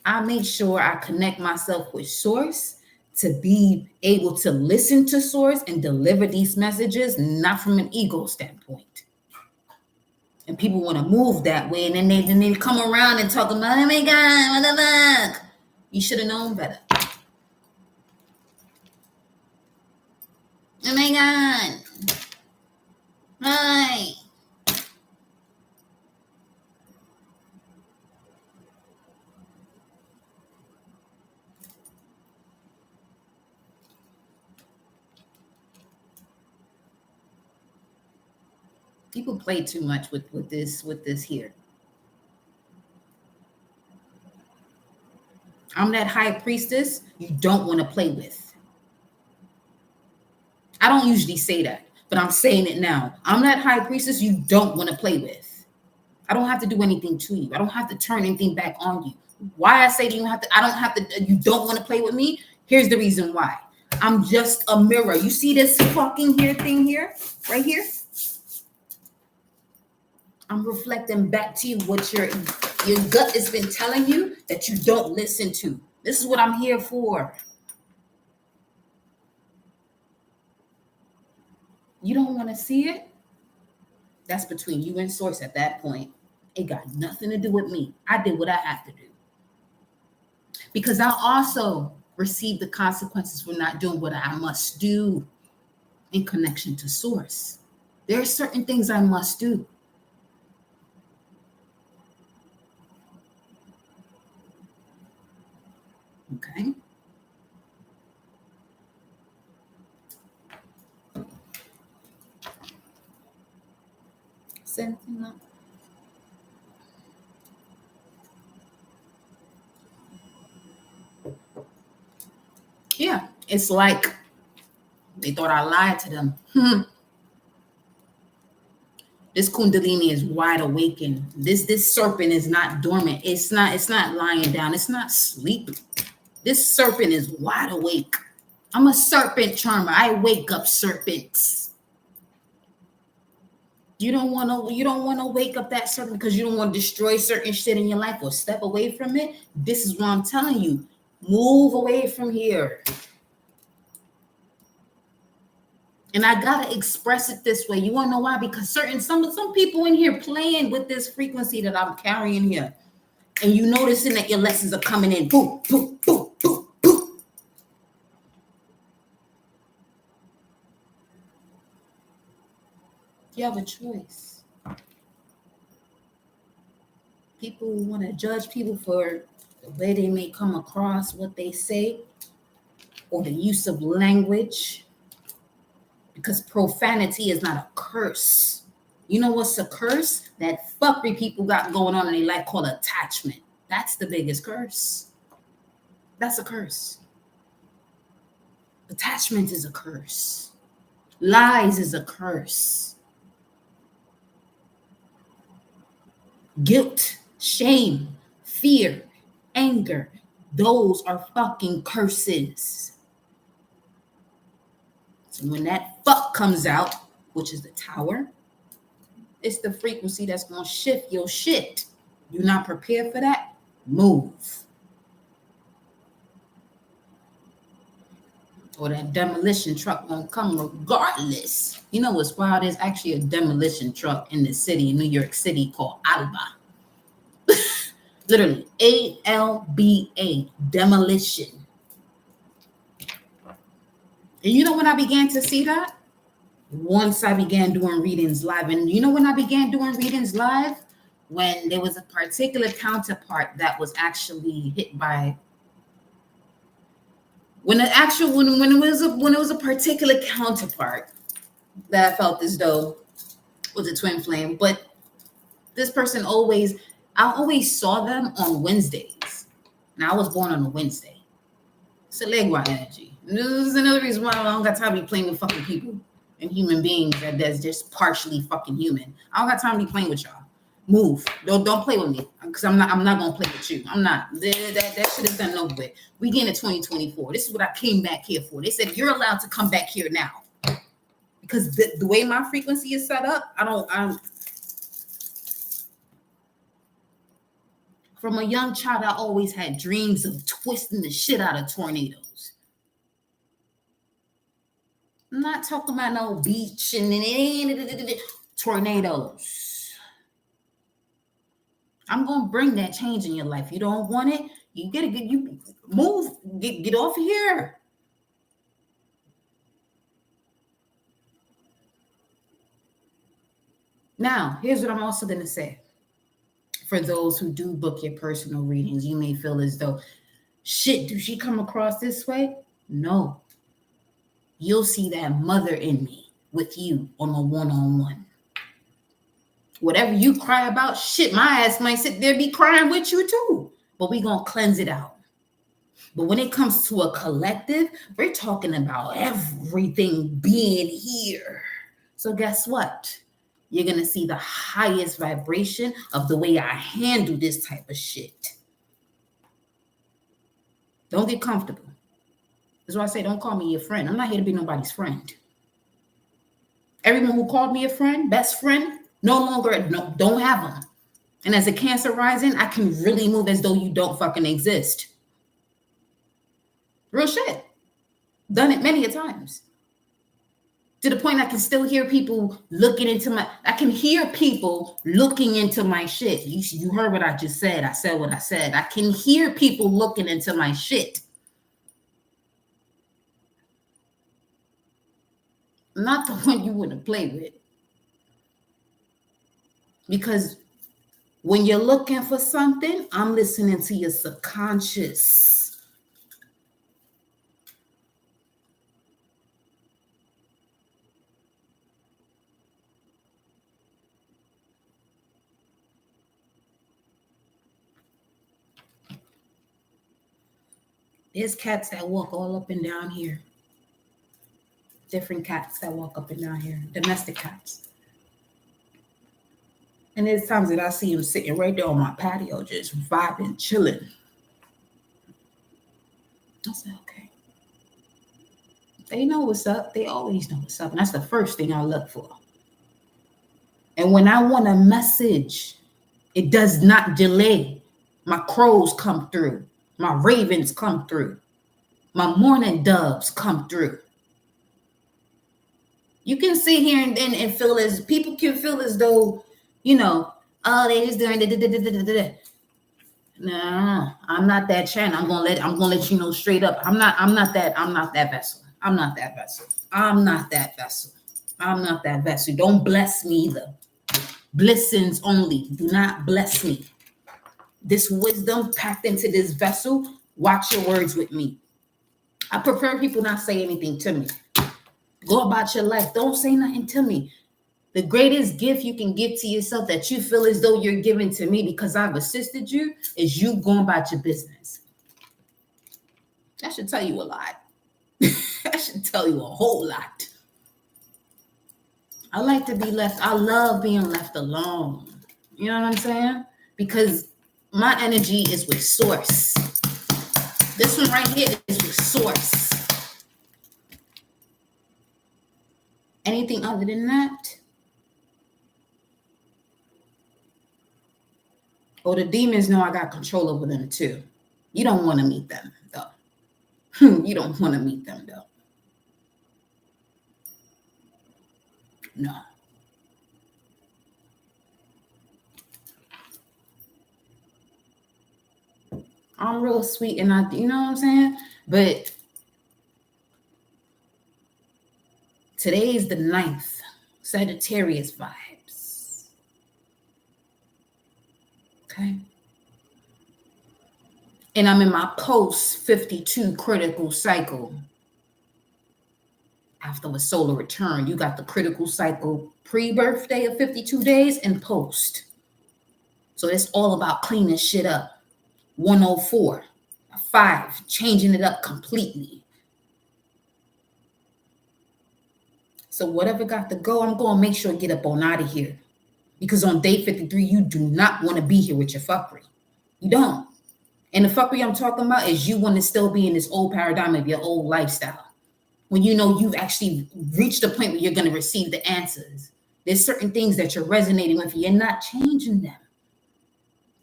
I make sure I connect myself with Source to be able to listen to Source and deliver these messages, not from an ego standpoint. And people want to move that way, and then they come around and talk about, oh my God, what the fuck? You should have known better. Oh my God. Hi. People play too much with this here. I'm that high priestess you don't want to play with. I don't usually say that, but I'm saying it now. I'm that high priestess you don't want to play with. I don't have to do anything to you. I don't have to turn anything back on you. Why I say I don't have to, you don't want to play with me? Here's the reason why. I'm just a mirror. You see this fucking thing here, right here? I'm reflecting back to you what your gut has been telling you that you don't listen to. This is what I'm here for. You don't want to see it? That's between you and source at that point. It got nothing to do with me. I did what I had to do. Because I also receive the consequences for not doing what I must do in connection to source. There are certain things I must do. Okay. Something up. Yeah, it's like they thought I lied to them. This kundalini is wide awakened. This serpent is not dormant. It's not lying down. It's not sleeping. This serpent is wide awake. I'm a serpent charmer. I wake up serpents. You don't want to wake up that serpent because you don't want to destroy certain shit in your life or step away from it. This is what I'm telling you. Move away from here. And I gotta express it this way. You wanna know why? Because some people in here playing with this frequency that I'm carrying here. And you noticing that your lessons are coming in. Boom, boom, boom, boom, boom. You have a choice. People want to judge people for the way they may come across, what they say, or the use of language. Because profanity is not a curse. You know what's a curse? That fuckery people got going on in their life called attachment. That's the biggest curse. That's a curse. Attachment is a curse. Lies is a curse. Guilt, shame, fear, anger, those are fucking curses. So when that fuck comes out, which is the tower, it's the frequency that's going to shift your shit. You're not prepared for that? Move. Or that demolition truck won't come regardless. You know what's wild? There's actually a demolition truck in the city, in New York City, called Alba. Literally, ALBA, demolition. And you know when I began to see that? Once I began doing readings live. And you know when I began doing readings live? When there was a particular counterpart that was actually hit by, when it was a particular counterpart that I felt as though was a twin flame. But this person I always saw them on Wednesdays. Now I was born on a Wednesday. It's a Legua energy. And this is another reason why I don't got time to be playing with fucking people and human beings that's just partially fucking human. I don't got time to be playing with y'all. Move. Don't play with me. Because I'm not gonna play with you. I'm not. That shit is done over with. We get into 2024. This is what I came back here for. They said you're allowed to come back here now. Because the way my frequency is set up, I'm from a young child, I always had dreams of twisting the shit out of tornadoes. I'm not talking about no beach and tornadoes. I'm gonna bring that change in your life. You don't want it, you get you move, get off of here. Now, here's what I'm also gonna say. For those who do book your personal readings, you may feel as though, shit, do she come across this way? No. You'll see that mother in me with you on a one-on-one. Whatever you cry about, shit, my ass might sit there be crying with you too. But we gonna cleanse it out. But when it comes to a collective, we're talking about everything being here. So guess what? You're gonna see the highest vibration of the way I handle this type of shit. Don't get comfortable. That's why I say don't call me your friend. I'm not here to be nobody's friend. Everyone who called me a friend, best friend, no longer, don't have them. And as a Cancer rising, I can really move as though you don't fucking exist. Real shit. Done it many a times. To the point I can still hear people looking into I can hear people looking into my shit. You heard what I just said. I said what I said. I can hear people looking into my shit. Not the one you want to play with. Because when you're looking for something, I'm listening to your subconscious. There's cats that walk all up and down here. Different cats that walk up and down here. Domestic cats. And there's times that I see them sitting right there on my patio, just vibing, chilling. I said, okay. They know what's up. They always know what's up. And that's the first thing I look for. And when I want a message, it does not delay. My crows come through. My ravens come through. My morning doves come through. You can sit here and feel as people can feel as though, oh, they just doing da. No, I'm not that channel. I'm gonna let you know straight up. I'm not that vessel. I'm not that vessel. Don't bless me either. Blessings only. Do not bless me. This wisdom packed into this vessel. Watch your words with me. I prefer people not say anything to me. Go about your life. Don't say nothing to me. The greatest gift you can give to yourself that you feel as though you're giving to me because I've assisted you is you going about your business. That should tell you a lot. That should tell you a whole lot. I like to be left. I love being left alone. You know what I'm saying? Because my energy is with source. This one right here is with source. Anything other than that? Oh, the demons know I got control over them too. You don't want to meet them, though. You don't want to meet them, though. No. I'm real sweet and you know what I'm saying? But today is the 9th, Sagittarius vibes. Okay. And I'm in my post 52 critical cycle. After a solar return, you got the critical cycle pre-birthday of 52 days and post. So it's all about cleaning shit up. 104, 5, changing it up completely. So whatever got to go, I'm going to make sure I get up on out of here. Because on day 53, you do not want to be here with your fuckery. You don't. And the fuckery I'm talking about is you want to still be in this old paradigm of your old lifestyle. When you know you've actually reached the point where you're going to receive the answers. There's certain things that you're resonating with. You're not changing them.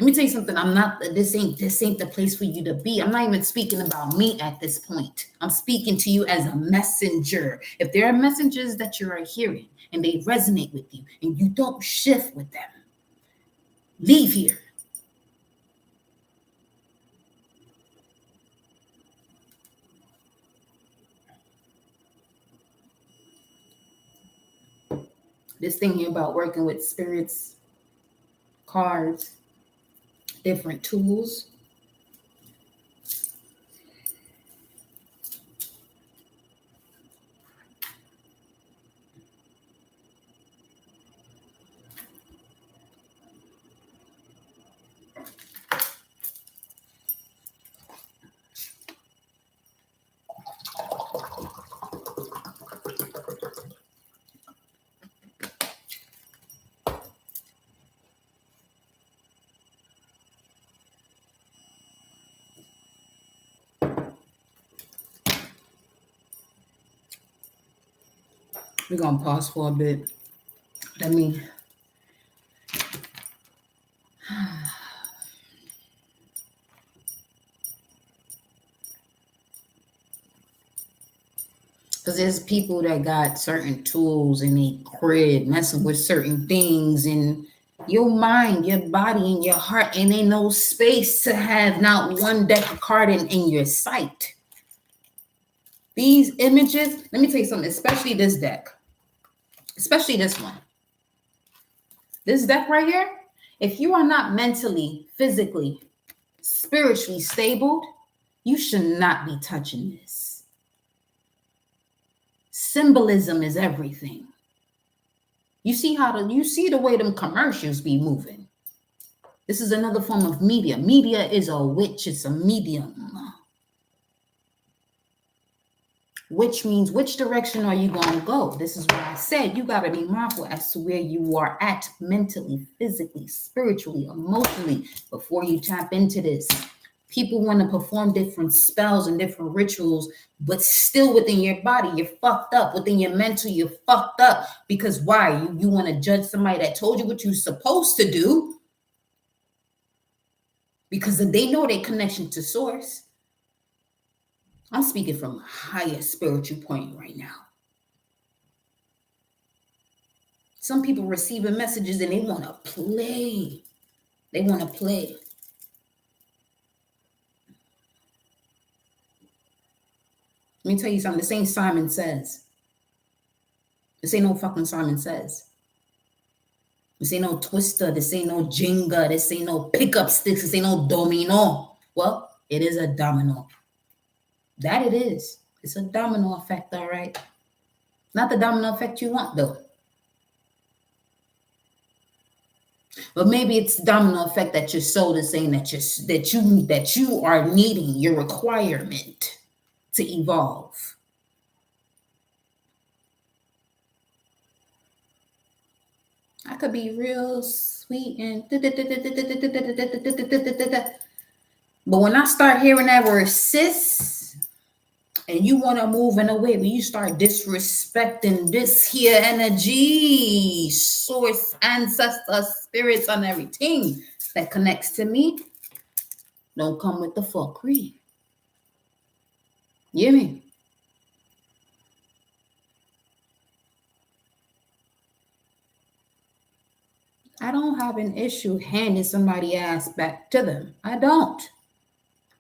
Let me tell you something. This ain't the place for you to be. I'm not even speaking about me at this point. I'm speaking to you as a messenger. If there are messengers that you are hearing and they resonate with you and you don't shift with them, leave here. This thing here about working with spirits, cards, different tools. We're going to pause for a bit. Let me. Because there's people that got certain tools in their crib, messing with certain things, and your mind, your body, and your heart, and ain't no space to have not one deck of card in your sight. These images, let me tell you something, especially this deck, especially this one. This deck right here, if you are not mentally, physically, spiritually stable, you should not be touching this. Symbolism is everything. You see the way them commercials be moving. This is another form of media. Media is a witch, it's a medium. Which means, which direction are you going to go? This is why I said you got to be mindful as to where you are at mentally, physically, spiritually, emotionally before you tap into this. People want to perform different spells and different rituals, but still within your body, you're fucked up. Within your mental, you're fucked up. Because why? You want to judge somebody that told you what you're supposed to do because they know their connection to source. I'm speaking from a higher spiritual point right now. Some people receiving messages and they want to play. They want to play. Let me tell you something. This ain't Simon Says. This ain't no fucking Simon Says. This ain't no Twister. This ain't no Jenga. This ain't no pickup sticks. This ain't no domino. Well, it is a domino. That it is. It's a domino effect, all right? Not the domino effect you want, though. But maybe it's the domino effect that your soul is saying that you are needing, your requirement to evolve. I could be real sweet and but when I start hearing that word sis, and you want to move in a way where you start disrespecting this here energy, source, ancestors, spirits, and everything that connects to me, don't come with the fuckery. You hear me? I don't have an issue handing somebody ass back to them. I don't.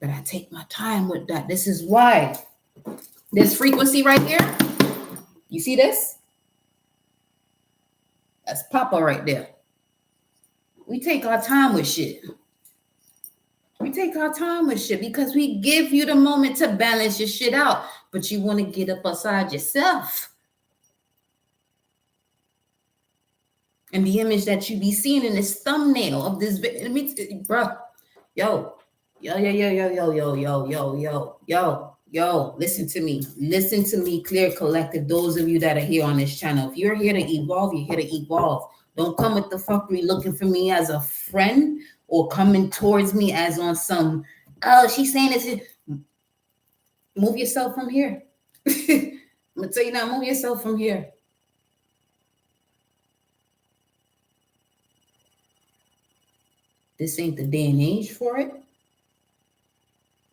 But I take my time with that. This is why. This frequency right here, you see this? That's Papa right there. We take our time with shit. We take our time with shit because we give you the moment to balance your shit out, but you want to get up outside yourself. And the image that you be seeing in this thumbnail of this video, bro, yo, listen to me, Clear Collective. Those of you that are here on this channel, if you're here to evolve, you're here to evolve. Don't come with the fuckery looking for me as a friend or coming towards me as on some, oh, she's saying this. Move yourself from here. I'm gonna tell you now, move yourself from here. This ain't the day and age for it.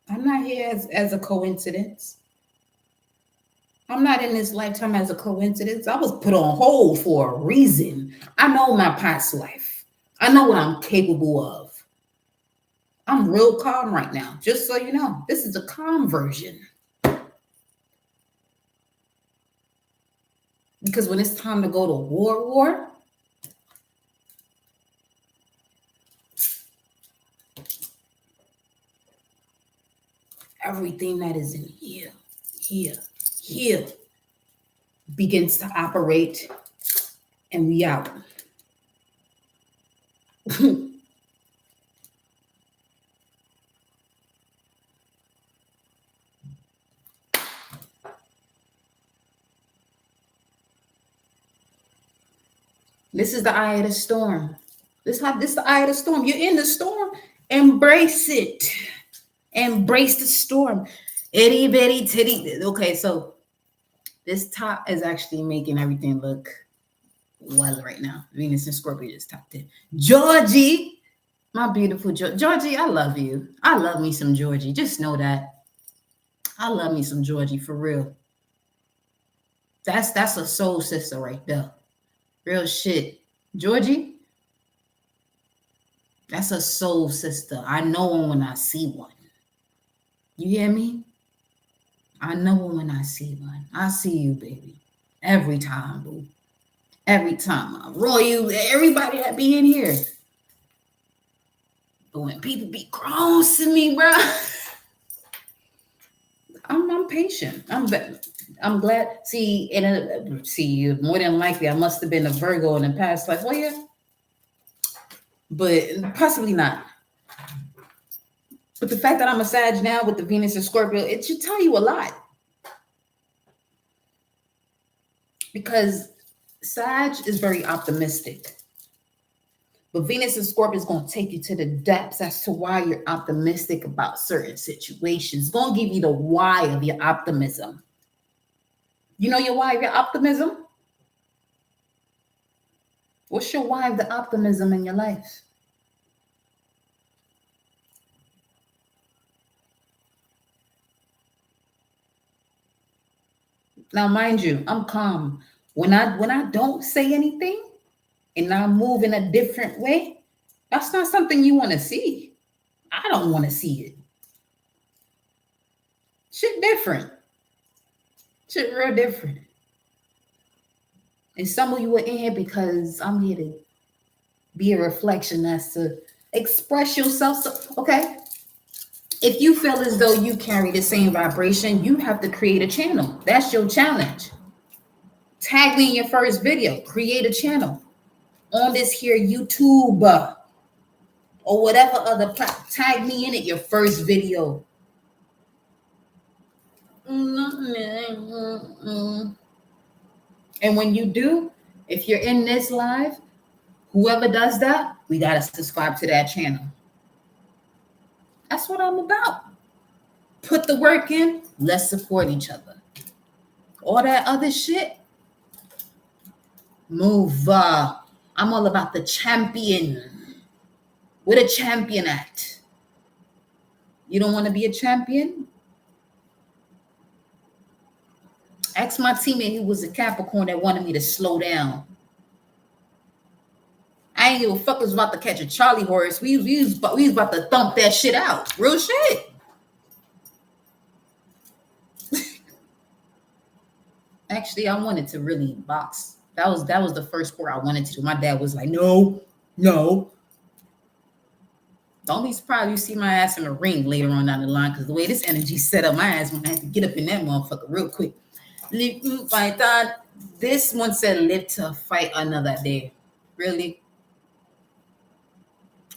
I'm not here as a coincidence. I'm not in this lifetime as a coincidence. I was put on hold for a reason. I know my past life. I know what I'm capable of. I'm real calm right now, just so you know. This is a calm version. Because when it's time to go to war, everything that is in here begins to operate, and we out. This is the eye of the storm. This is the eye of the storm. You're in the storm. Embrace it. Embrace the storm. Itty bitty titty. Okay, so this top is actually making everything look well right now. Venus and Scorpio just tapped in. Georgie, my beautiful Georgie, I love you. I love me some Georgie. Just know that. I love me some Georgie for real. That's a soul sister right there. Real shit. Georgie, that's a soul sister. I know one when I see one. You hear me? I know one when I see one. I see you, baby. Every time, boo. Every time. I roll you, everybody that be in here. But when people be cross to me, bro, I'm patient. I'm glad. See, more than likely, I must have been a Virgo in the past life. Well, yeah, but possibly not. But the fact that I'm a Sag now with the Venus and Scorpio, it should tell you a lot. Because Sag is very optimistic. But Venus and Scorpio is going to take you to the depths as to why you're optimistic about certain situations. It's going to give you the why of your optimism. You know your why of your optimism? What's your why of the optimism in your life? Now, mind you, I'm calm. When I don't say anything and I move in a different way, that's not something you want to see. I don't want to see it. Shit different. Shit real different. And some of you are in here because I'm here to be a reflection as to express yourself. So, okay. If you feel as though you carry the same vibration, you have to create a channel. That's your challenge. Tag me in your first video. Create a channel on this here YouTube or whatever other platform. Tag me in it, your first video. And when you do, if you're in this live, whoever does that, we got to subscribe to that channel. That's what I'm about. Put the work in. Let's support each other. All that other shit, move. I'm all about the champion. Where the champion at? You don't want to be a champion? Ask my teammate who was a Capricorn that wanted me to slow down. I ain't give a fuck was about to catch a Charlie horse. We was about to thump that shit out. Real shit. Actually, I wanted to really box. That was the first sport I wanted to do. My dad was like, no. Don't be surprised you see my ass in the ring later on down the line, because the way this energy set up, my ass when I had to get up in that motherfucker real quick. This one said live to fight another day. Really?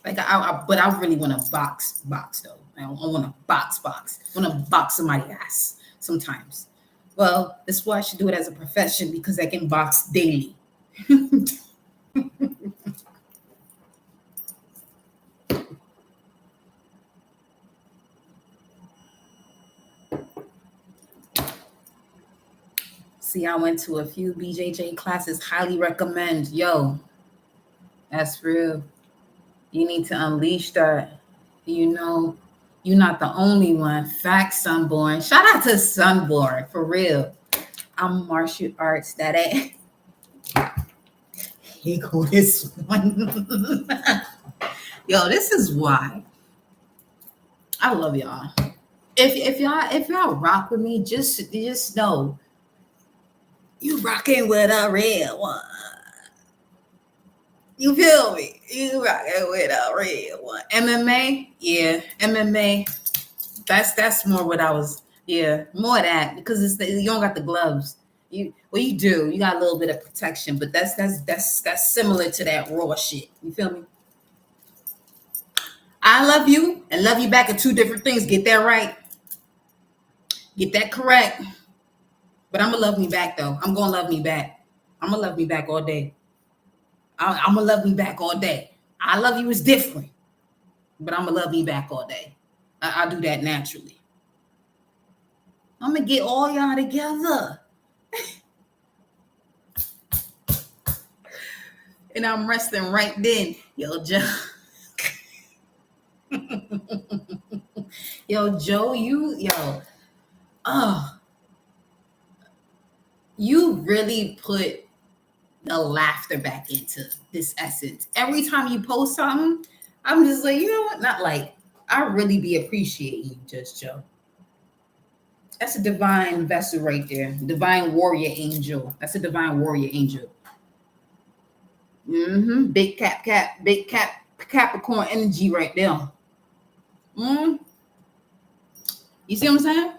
Like but I really want to box though. I want to box. I want to box somebody's ass sometimes. Well, that's why I should do it as a profession, because I can box daily. See, I went to a few BJJ classes. Highly recommend. Yo, that's real. You need to unleash that. You know, you're not the only one. Facts, Sunborn. Shout out to Sunborn, for real. I'm martial arts. That ain't. Here go this one. Yo, this is why I love y'all. If y'all rock with me, just know You rocking with a real one. You feel me? You rocking with a real one. MMA, yeah, MMA. That's more what I was. Yeah, more of that because you don't got the gloves. You do. You got a little bit of protection, but that's similar to that raw shit. You feel me? I love you and love you back are two different things. Get that right. Get that correct. But I'm gonna love me back though. I'm gonna love me back. I'm gonna love me back all day. I'm gonna love me back all day. I love you is different, but I'm gonna love me back all day. I do that naturally. I'm gonna get all y'all together. And I'm resting right then. Yo, Joe. Yo, Joe, oh, you really put the laughter back into this essence. Every time you post something, I'm just like, you know what? Not like, I really be appreciating you, just Joe. That's a divine vessel right there. Divine warrior angel. That's a divine warrior angel. Big big Capricorn energy right there. You see what I'm saying?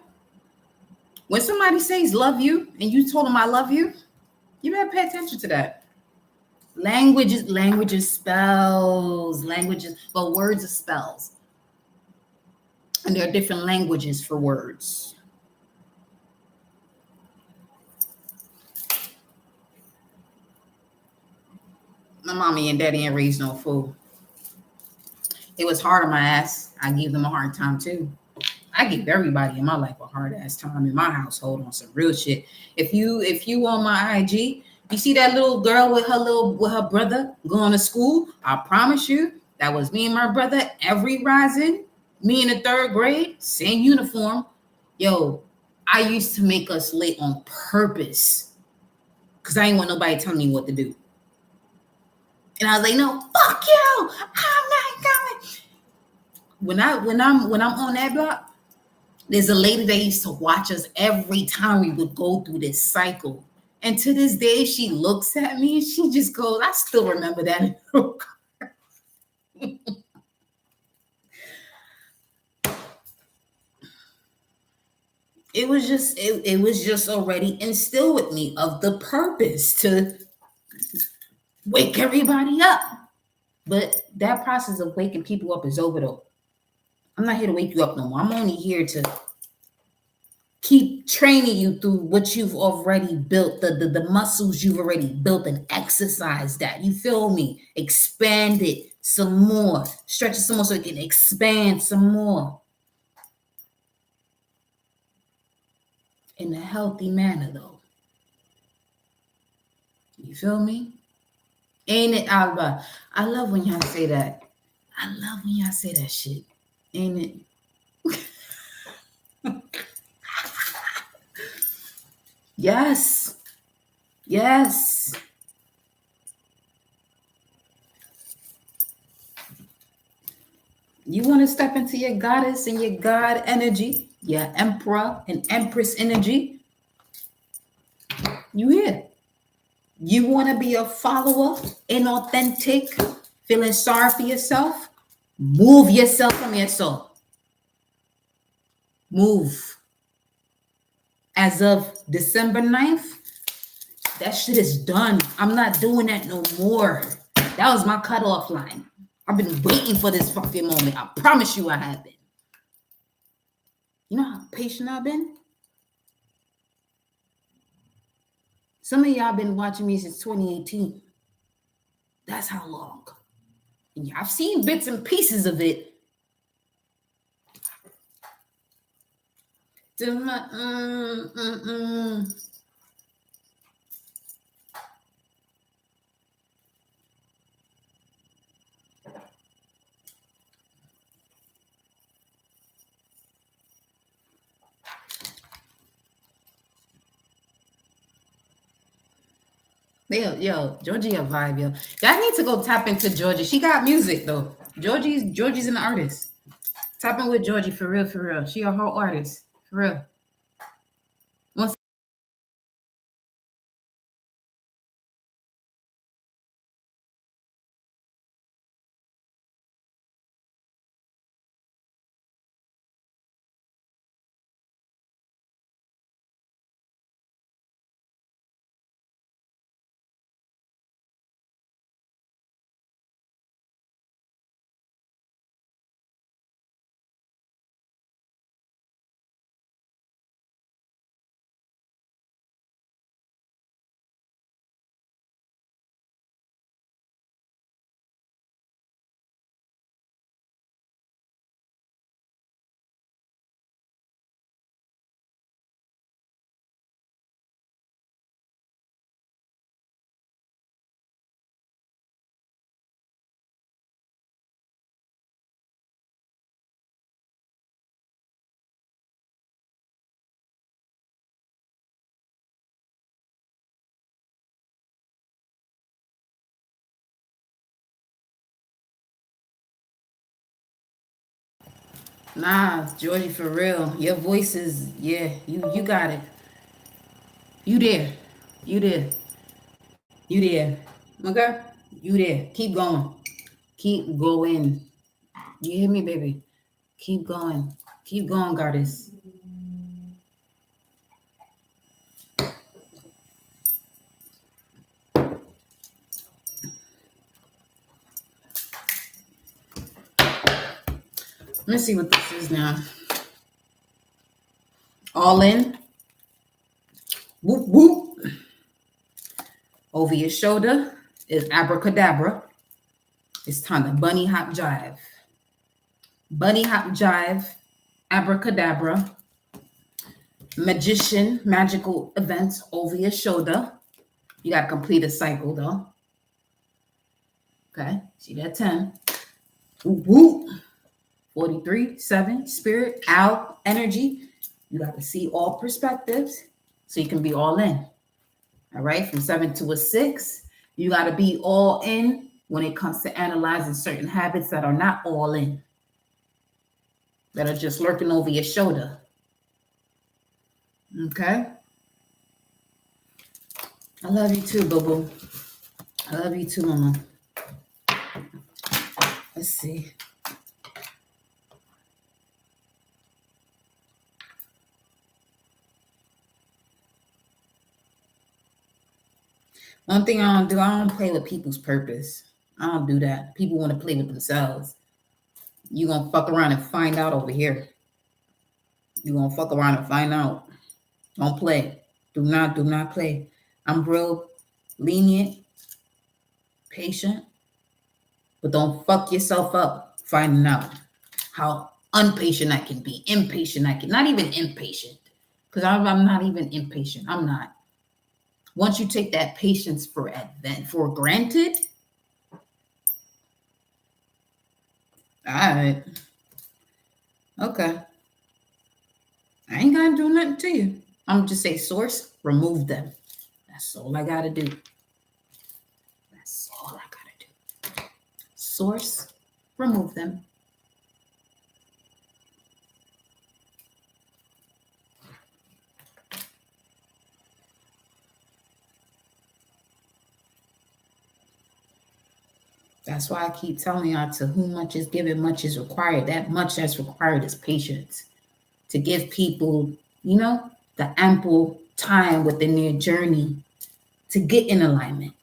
When somebody says love you and you told them I love you, you better pay attention to that. Languages, spells, languages, but words are spells. And there are different languages for words. My mommy and daddy ain't raised no fool. It was hard on my ass. I gave them a hard time too. I give everybody in my life a hard ass time in my household on some real shit. If you on my IG, you see that little girl with her brother going to school, I promise you that was me and my brother every rising, me in the third grade, same uniform. Yo, I used to make us late on purpose because I ain't want nobody telling me what to do. And I was like, no, fuck you. I'm not coming. When I'm on that block, there's a lady that used to watch us every time we would go through this cycle. And to this day, she looks at me and she just goes, I still remember that. It was just already instilled with me of the purpose to wake everybody up. But that process of waking people up is over though. I'm not here to wake you up no more. I'm only here to keep training you through what you've already built, the muscles you've already built, and exercise that. You feel me? Expand it some more. Stretch it some more so it can expand some more. In a healthy manner though. You feel me? Ain't it, Alba? I love when y'all say that. I love when y'all say that shit. Ain't it? Yes. Yes. You want to step into your goddess and your God energy, your emperor and empress energy? You here. You want to be a follower, inauthentic, feeling sorry for yourself? Move yourself from yourself. Move. As of December 9th, that shit is done. I'm not doing that no more. That was my cutoff line. I've been waiting for this fucking moment. I promise you I have been. You know how patient I've been? Some of y'all been watching me since 2018. That's how long. And I've seen bits and pieces of it. Yo, Georgie a vibe, yo. Y'all need to go tap into Georgie. She got music though. Georgie's an artist. Tap in with Georgie for real, for real. She a whole artist. For real. Once Nah, Georgie, for real. Your voice is, yeah, you got it. You there. You there. You there. Okay? You there. Keep going. Keep going. You hear me, baby? Keep going. Keep going, goddess. Let me see what this is now. All in. Whoop, whoop. Over your shoulder is abracadabra. It's time to bunny hop jive. Bunny hop jive, abracadabra, magician, magical events over your shoulder. You got to complete a cycle though. Okay, see that 10. Whoop, whoop. 43, 7, spirit, out, energy. You got to see all perspectives so you can be all in. All right, from 7 to a 6, you got to be all in when it comes to analyzing certain habits that are not all in, that are just lurking over your shoulder. Okay? I love you too, boo-boo. I love you too, mama. Let's see. One thing I don't do, I don't play with people's purpose. I don't do that. People want to play with themselves. You're going to fuck around and find out over here. You're going to fuck around and find out. Don't play. Do not play. I'm real lenient, patient, but don't fuck yourself up finding out how impatient I can be. Impatient I can. Not even impatient. Because I'm not even impatient. I'm not. Once you take that patience for granted, all right. Okay. I ain't gonna do nothing to you. I'm just say source, remove them. That's all I gotta do. That's all I gotta do. Source, remove them. That's why I keep telling y'all, to whom much is given, much is required. That much that's required is patience. To give people, the ample time within their journey to get in alignment.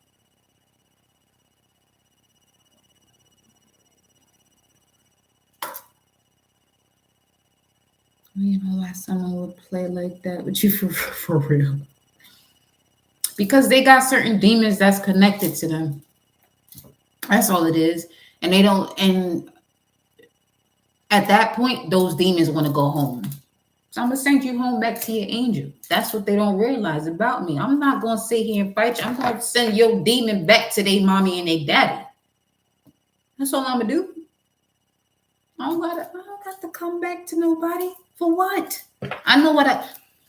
Last time I would play like that with you for real. Because they got certain demons that's connected to them. That's all it is. And they don't, and at that point, those demons want to go home. So I'm going to send you home back to your angel. That's what they don't realize about me. I'm not going to sit here and fight you. I'm going to send your demon back to their mommy and their daddy. That's all I'm going to do. I don't got to come back to nobody. For what? I know what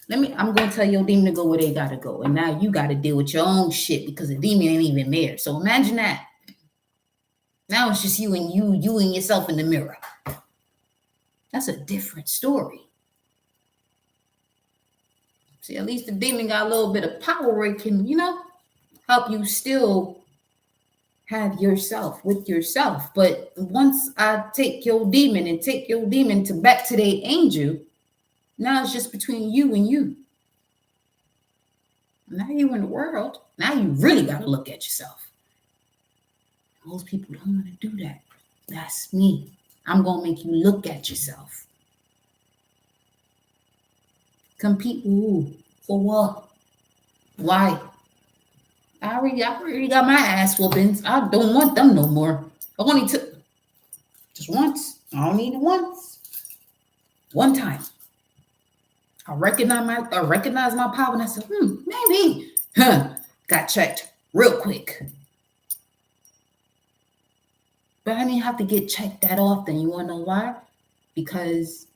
I'm going to tell your demon to go where they got to go. And now you got to deal with your own shit because the demon ain't even there. So imagine that. Now it's just you and yourself in the mirror. That's a different story. See, at least the demon got a little bit of power where it can, help you still have yourself with yourself. But once I take your demon and take your demon back to the angel, now it's just between you and you. Now you in the world. Now you really got to look at yourself. Most people don't want to do that. That's me. I'm going to make you look at yourself. Compete for what? Why? I already got my ass whoopings. I don't want them no more. I only took just once. I don't need it once. One time. I recognize my power and I said, maybe. Got checked real quick. But I didn't have to get checked that often. You want to know why? Because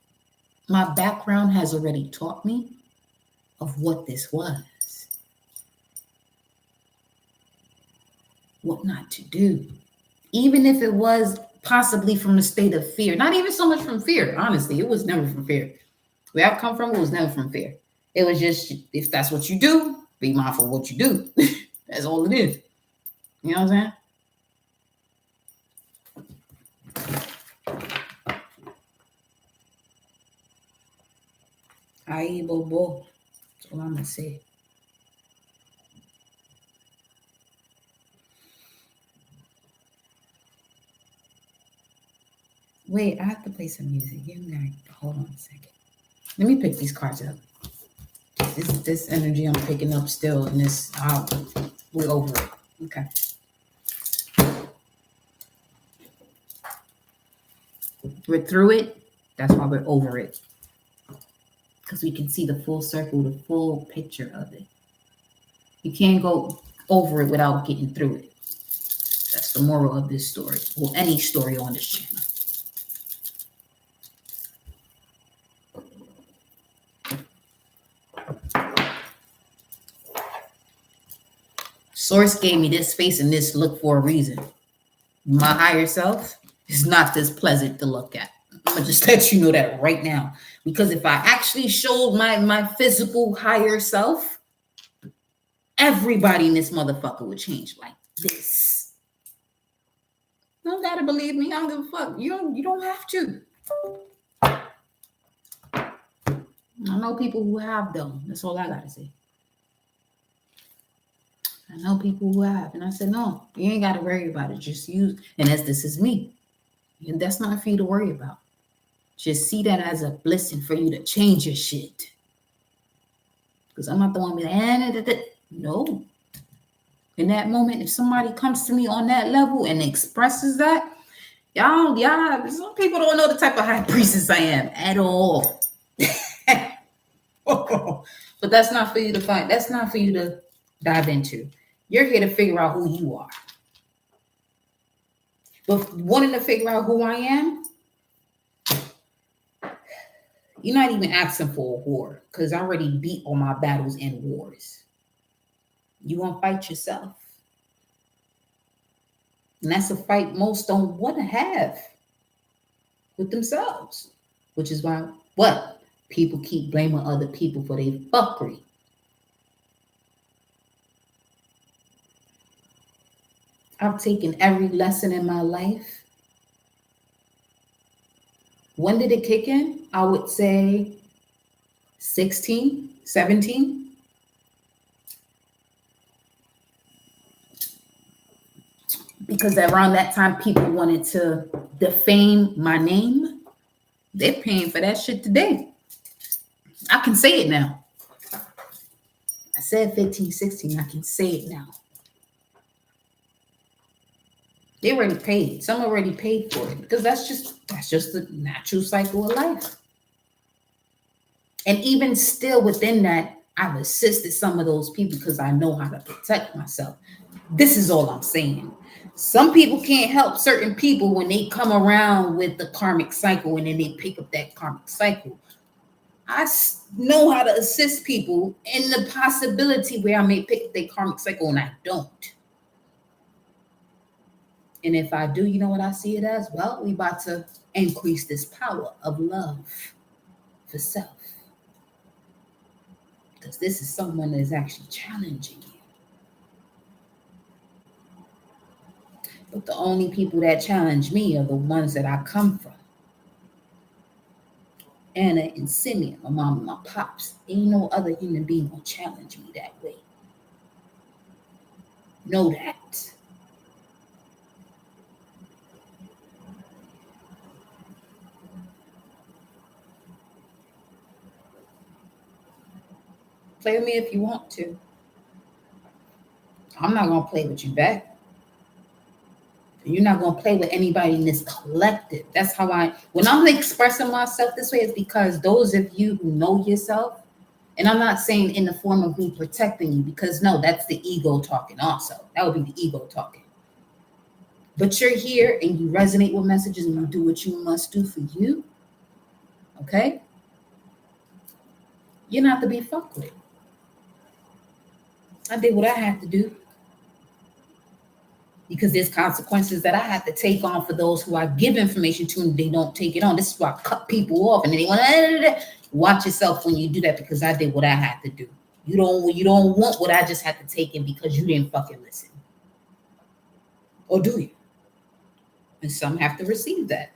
my background has already taught me of what this was. What not to do. Even if it was possibly from a state of fear. Not even so much from fear, honestly. It was never from fear. Where I've come from, it was never from fear. It was just, if that's what you do, be mindful of what you do. That's all it is. You know what I'm saying? Aye, bobo. That's all I'm gonna say. Wait, I have to play some music. Hold on a second. Let me pick these cards up. This energy I'm picking up still, and we're over it. Okay. We're through it. That's why we're over it. Because we can see the full circle, the full picture of it. You can't go over it without getting through it. That's the moral of this story, or any story on this channel. Source gave me this space and this look for a reason. My higher self is not this pleasant to look at. I'm gonna just let you know that right now. Because if I actually showed my physical higher self, everybody in this motherfucker would change like this. You don't gotta believe me. I don't give a fuck. You don't have to. I know people who have, though. That's all I gotta say. I know people who have. And I said, no, you ain't gotta worry about it. Just use, and as this is me. And that's not for you to worry about. Just see that as a blessing for you to change your shit. Because I'm not the one be like, no. In that moment, if somebody comes to me on that level and expresses that, y'all, some people don't know the type of high priestess I am at all. But that's not for you to find. That's not for you to dive into. You're here to figure out who you are. But wanting to figure out who I am, you're not even asking for a war, because I already beat all my battles and wars. You want to fight yourself. And that's a fight most don't want to have with themselves. Which is why, what? People keep blaming other people for their fuckery. I've taken every lesson in my life. When did it kick in? I would say 16, 17. Because around that time, people wanted to defame my name. They're paying for that shit today. I can say it now. I said 15, 16. I can say it now. They already paid. Some already paid for it, because that's just the natural cycle of life. And even still within that, I've assisted some of those people because I know how to protect myself. This is all I'm saying. Some people can't help certain people when they come around with the karmic cycle and then they pick up that karmic cycle. I know how to assist people in the possibility where I may pick up their karmic cycle and I don't. And if I do, you know what I see it as? Well, we about to increase this power of love for self. Because this is someone that is actually challenging you. But the only people that challenge me are the ones that I come from. Anna and Simeon, my mom and my pops. Ain't no other human being will challenge me that way. Know that. Play with me if you want to. I'm not going to play with you back. You're not going to play with anybody in this collective. That's how when I'm expressing myself this way, it's because those of you who know yourself, and I'm not saying in the form of me protecting you, because no, that's the ego talking also. That would be the ego talking. But you're here and you resonate with messages and you do what you must do for you. Okay? You're not to be fucked with. I did what I had to do. because there's consequences that I have to take on for those who I give information to and they don't take it on. This is why I cut people off, and then they want watch yourself when you do that, because I did what I had to do. You don't want what I just had to take in because you didn't fucking listen. Or do you? And some have to receive that.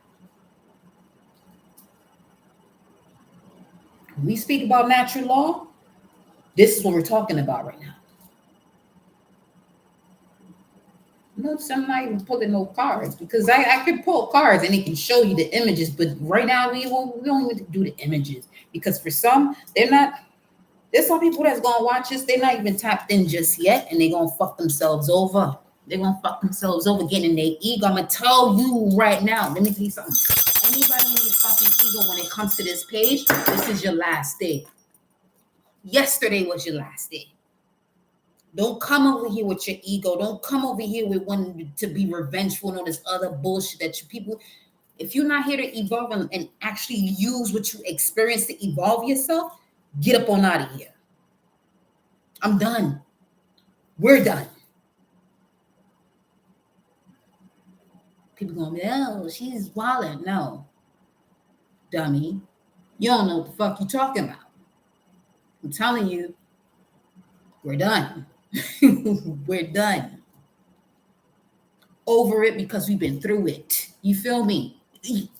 When we speak about natural law, this is what we're talking about right now. Notice I'm not even pulling no cards, because I could pull cards and it can show you the images, but right now we don't even do the images, because for some, there's some people that's gonna watch this, they're not even tapped in just yet, and they're gonna fuck themselves over. They're gonna fuck themselves over getting their ego. I'm gonna tell you right now, let me tell you something. Anybody in your fucking ego, when it comes to this page, this is your last day. Yesterday was your last day. Don't come over here with your ego. Don't come over here with wanting to be revengeful and all this other bullshit that you people. If you're not here to evolve and actually use what you experience to evolve yourself, get up on out of here. I'm done. We're done. People gonna be, oh, she's wilding. No, dummy. You don't know what the fuck you're talking about. I'm telling you, we're done. We're done. Over it because we've been through it. You feel me?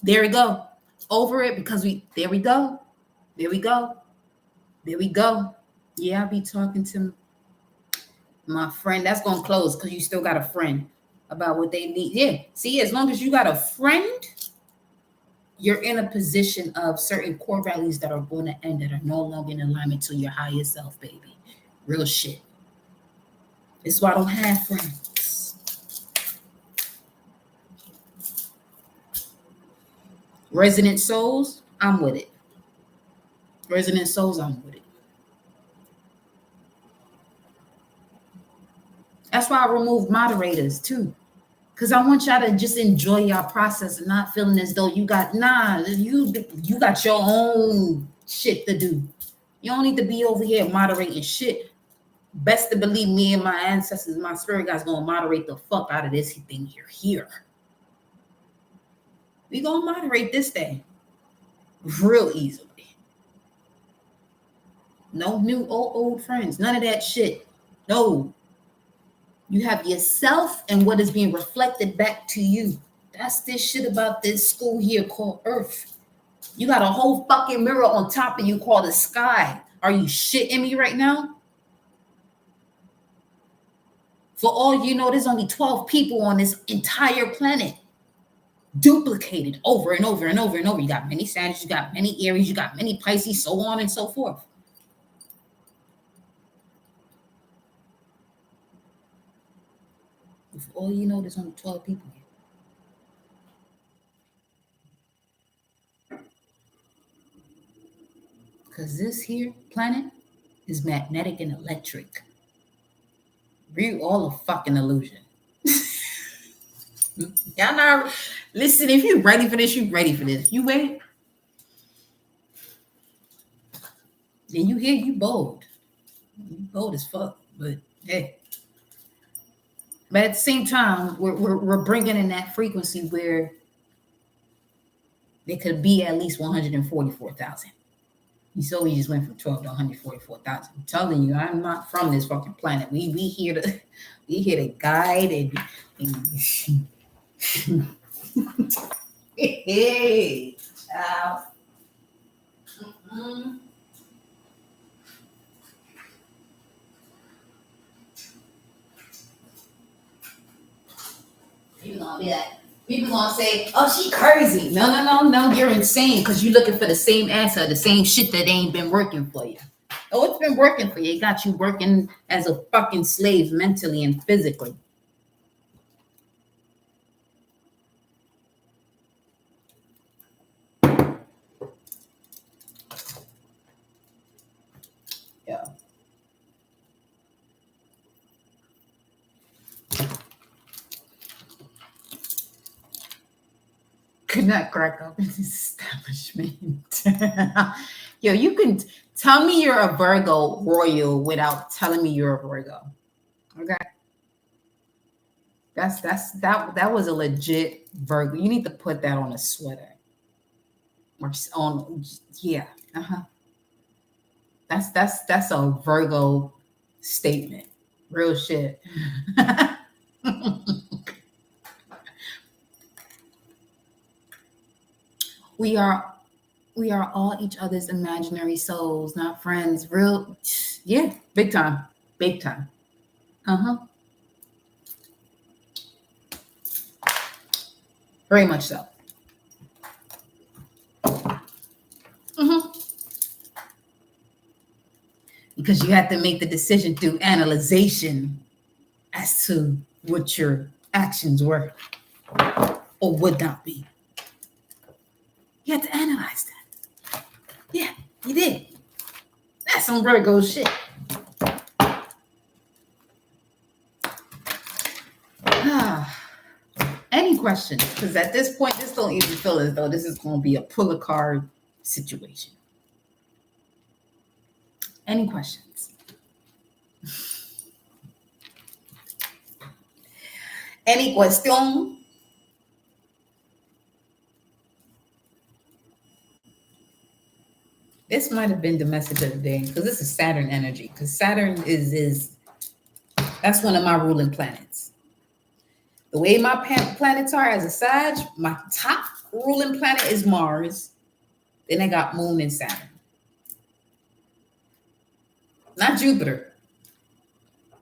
There we go. Over it because there we go. There we go. There we go. Yeah, I'll be talking to my friend. That's going to close because you still got a friend about what they need. Yeah. See, as long as you got a friend, you're in a position of certain core values that are going to end, that are no longer in alignment to your higher self, baby. Real shit. That's why I don't have friends. Resonant souls, I'm with it. Resonant souls, I'm with it. That's why I removed moderators too. Because I want y'all to just enjoy your process and not feeling as though you got you got your own shit to do. You don't need to be over here moderating shit. Best to believe me and my ancestors, my spirit guys, gonna moderate the fuck out of this thing here. We gonna moderate this thing real easily. No new old friends, none of that shit. No. You have yourself and what is being reflected back to you. That's this shit about this school here called Earth. You got a whole fucking mirror on top of you called the sky. Are you shitting me right now? For all you know, there's only 12 people on this entire planet. Duplicated over and over and over and over. You got many Sagittarius, you got many Aries, you got many Pisces, so on and so forth. For all you know, there's only 12 people here. Because this here planet is magnetic and electric. Real all a fucking illusion. Y'all know, listen, if you're ready for this, you're ready for this. You wait. Then you hear you bold. You bold as fuck. But hey. But at the same time, we're bringing in that frequency where there could be at least 144,000. So we just went from 12 to 144,000. I'm telling you, I'm not from this fucking planet. We here to guide and hey, child. Mm-hmm. People gonna say, oh, she crazy. No, you're insane because you're looking for the same answer, the same shit that ain't been working for you. Oh, it's been working for you. It got you working as a fucking slave mentally and physically. Yeah. Could not crack up in this establishment. Yo, you can tell me you're a Virgo royal without telling me you're a Virgo. Okay. That was a legit Virgo. You need to put that on a sweater. Or on, yeah. Uh-huh. That's a Virgo statement. Real shit. we are we are all each other's imaginary souls, not friends. Real, yeah, big time. Big time. Uh-huh. Very much so. Hmm. Because you have to make the decision through analyzation as to what your actions were or would not be. You had to analyze that. Yeah, you did. That's some Virgo shit. Any questions? Because at this point, this don't even feel as though this is going to be a pull a card situation. Any questions? Any question? This might have been the message of the day because this is Saturn energy. Because Saturn is that's one of my ruling planets. The way my planets are as a Sag, my top ruling planet is Mars. Then I got Moon and Saturn. Not Jupiter.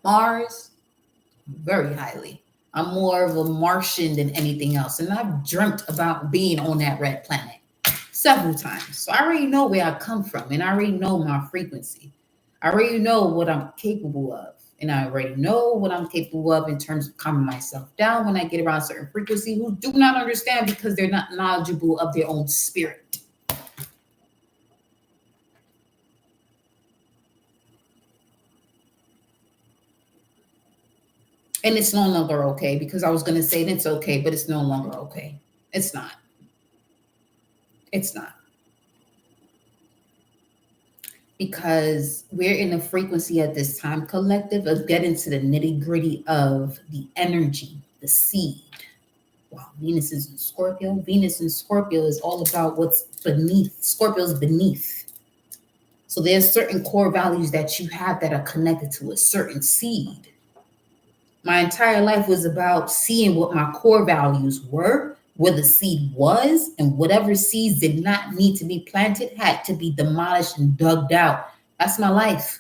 Mars, very highly. I'm more of a Martian than anything else. And I've dreamt about being on that red planet several times. So I already know where I come from and I already know my frequency. I already know what I'm capable of. And I already know what I'm capable of in terms of calming myself down when I get around certain frequency who do not understand because they're not knowledgeable of their own spirit. And it's no longer okay because I was going to say it's okay, but it's no longer okay. It's not. It's not. Because we're in a frequency at this time collective of getting to the nitty gritty of the energy, the seed. Wow, Venus is in Scorpio. Venus in Scorpio is all about what's beneath. Scorpio's beneath. So there's certain core values that you have that are connected to a certain seed. My entire life was about seeing what my core values were, where the seed was, and whatever seeds did not need to be planted had to be demolished and dug out. That's my life.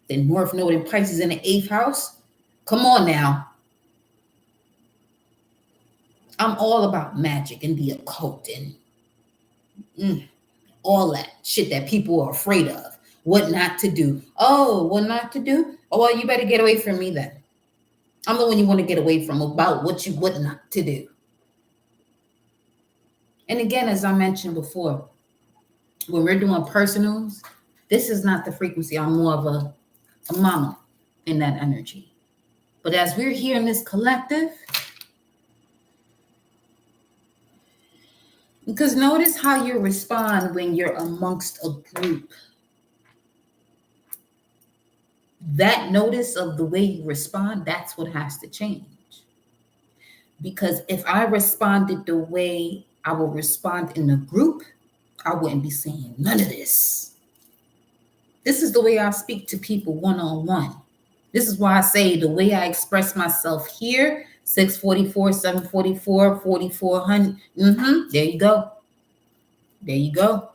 The North Node in Pisces in the 8th house. Come on now. I'm all about magic and the occult and all that shit that people are afraid of. What not to do. Oh, what not to do? Oh, well, you better get away from me then. I'm the one you want to get away from about what not to do. And again, as I mentioned before, when we're doing personals, this is not the frequency. I'm more of a mama in that energy. But as we're here in this collective, because notice how you respond when you're amongst a group. That notice of the way you respond, that's what has to change. Because if I responded the way I would respond in a group, I wouldn't be saying none of this. This is the way I speak to people one-on-one. This is why I say the way I express myself here, 644, 744, 4400. There you go. There you go.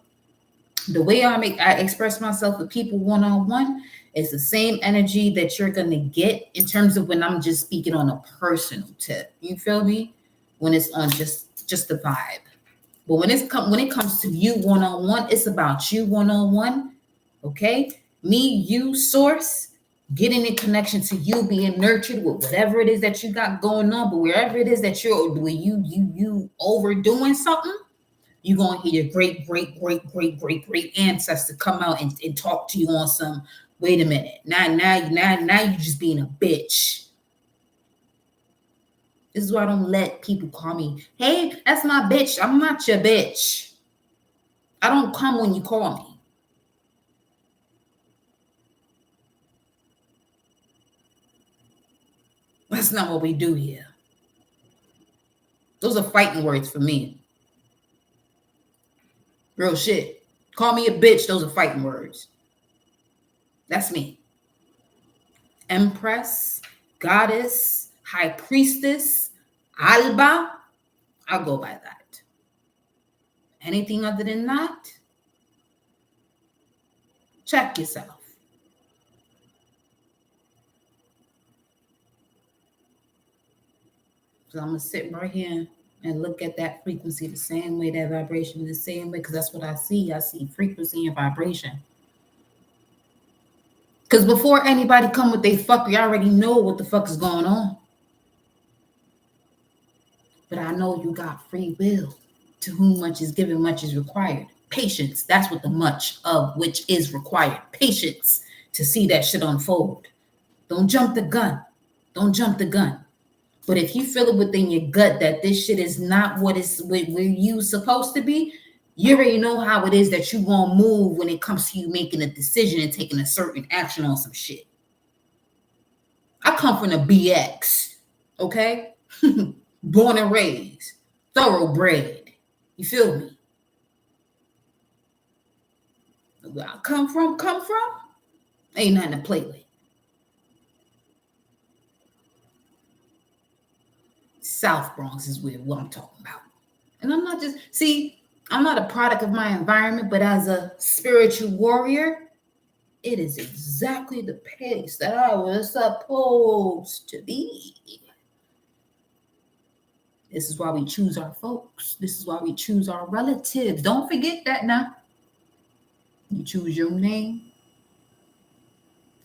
The way I express myself with people one-on-one is the same energy that you're going to get in terms of when I'm just speaking on a personal tip. You feel me? When it's on just the vibe. But when it comes to you one-on-one, it's about you one-on-one. Okay? Me, you, source, getting in connection to you, being nurtured with whatever it is that you got going on. But wherever it is that you're doing, you overdoing something, you're going to hear your great ancestor come out and talk to you on some, wait a minute, now you just being a bitch. This is why I don't let people call me, hey, that's my bitch. I'm not your bitch. I don't come when you call me. That's not what we do here. Those are fighting words for me. Real shit. Call me a bitch. Those are fighting words. That's me. Empress, goddess, high priestess, Alba. I'll go by that. Anything other than that, check yourself. So I'm going to sit right here and look at that frequency the same way, that vibration the same way, because that's what I see. I see frequency and vibration. Because before anybody come with they fuck, we already know what the fuck is going on. But I know you got free will. To whom much is given, much is required. Patience, that's what the much of which is required. Patience to see that shit unfold. Don't jump the gun. Don't jump the gun. But if you feel it within your gut that this shit is not what you supposed to be, you already know how it is that you gonna move when it comes to you making a decision and taking a certain action on some shit. I come from the BX, okay? Born and raised, thoroughbred. You feel me? Where I come from, ain't nothing to play with. South Bronx is what I'm talking about. And I'm not I'm not a product of my environment, but as a spiritual warrior, it is exactly the pace that I was supposed to be. This is why we choose our folks. This is why we choose our relatives. Don't forget that now. You choose your name,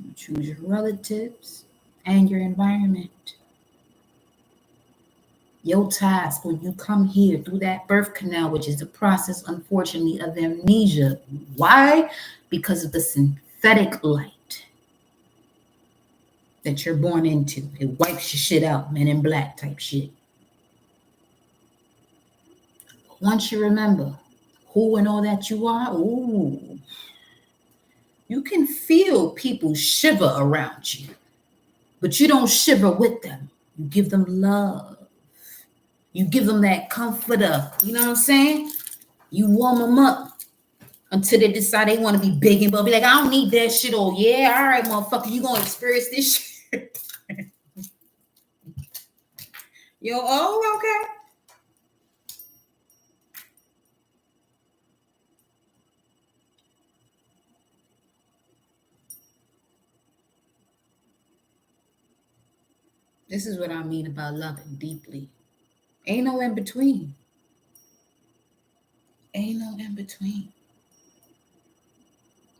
you choose your relatives, and your environment. Your task when you come here through that birth canal, which is the process, unfortunately, of amnesia. Why? Because of the synthetic light that you're born into. It wipes your shit out, Men in Black type shit. Once you remember who and all that you are, ooh, you can feel people shiver around you, but you don't shiver with them. You give them love. You give them that comforter. You know what I'm saying? You warm them up until they decide they want to be big and bubbly. Like, I don't need that shit. Oh, yeah, all right, motherfucker, you going to experience this shit. Yo, oh, okay. This is what I mean about loving deeply. Ain't no in between. Ain't no in between.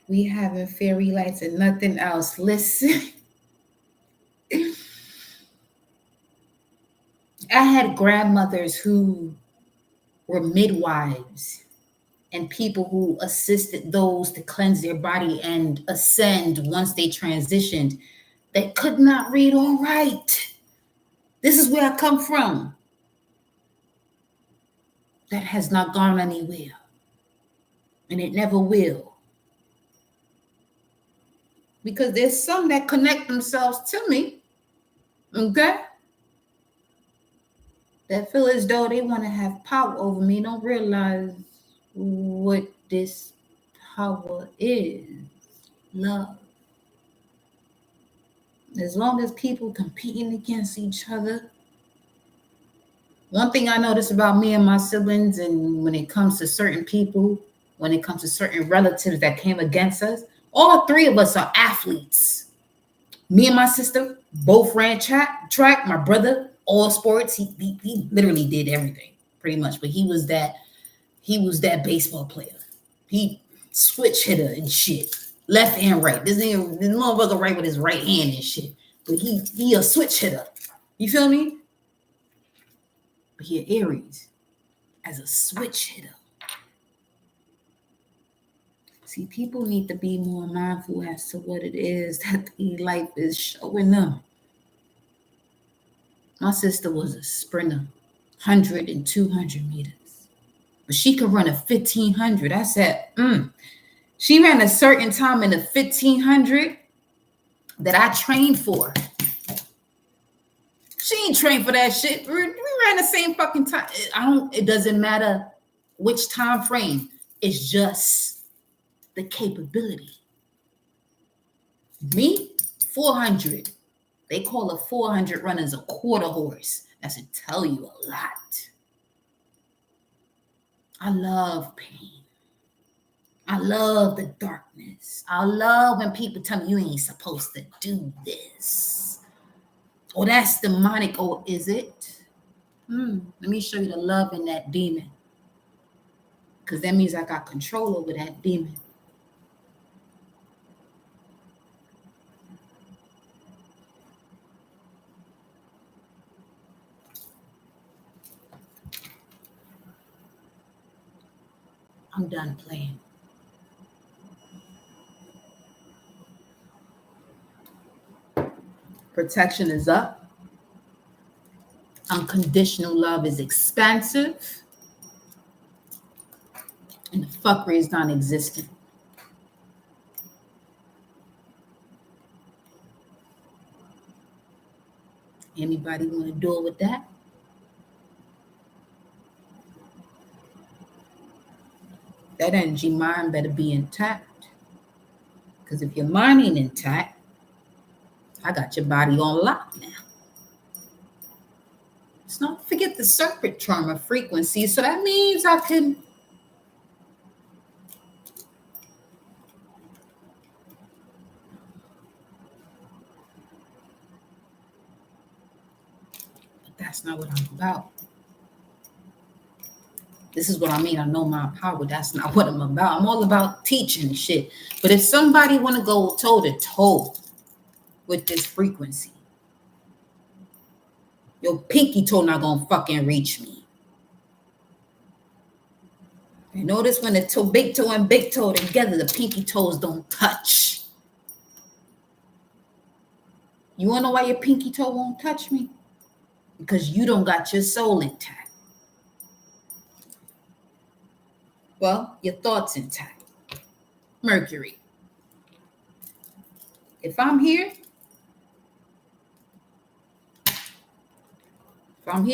We having fairy lights and nothing else. Listen. I had grandmothers who were midwives and people who assisted those to cleanse their body and ascend once they transitioned. They could not read or write. This is where I come from. That has not gone anywhere. And it never will. Because there's some that connect themselves to me. Okay? That feel as though they want to have power over me, don't realize what this power is. Love. As long as people competing against each other. One thing I notice about me and my siblings, and when it comes to certain people, when it comes to certain relatives that came against us, all three of us are athletes. Me and my sister both ran track. My brother, all sports. He literally did everything pretty much, but he was that baseball player. He switch hitter and shit, left and right. This motherfucker right with his right hand and shit, but he a switch hitter. You feel me? But he an Aries as a switch hitter. See, people need to be more mindful as to what it is that the life is showing them. My sister was a sprinter, 100 and 200 meters. But she could run a 1,500. I said, She ran a certain time in the 1,500 that I trained for. She ain't trained for that shit. We ran the same fucking time. It doesn't matter which time frame. It's just the capability. Me, 400. They call a 400 runners a quarter horse. That should tell you a lot. I love pain. I love the darkness. I love when people tell me you ain't supposed to do this. Oh, that's demonic. Oh, is it? Let me show you the love in that demon. Because that means I got control over that demon. I'm done playing. Protection is up. Unconditional love is expansive. And the fuckery is non-existent. Anybody want to do it with that? That energy mind better be intact. Because if your mind ain't intact, I got your body on lock now. Let's not forget the serpent trauma frequency. So that means I can but that's not what I'm about. This is what I mean. I know my power. That's not what I'm about. I'm all about teaching shit. But if somebody want to go toe to toe with this frequency, your pinky toe not gonna fucking reach me. You notice when the big toe and big toe together, the pinky toes don't touch. You wanna know why your pinky toe won't touch me? Because you don't got your soul intact. Well, your thoughts intact. Mercury. If I'm here, and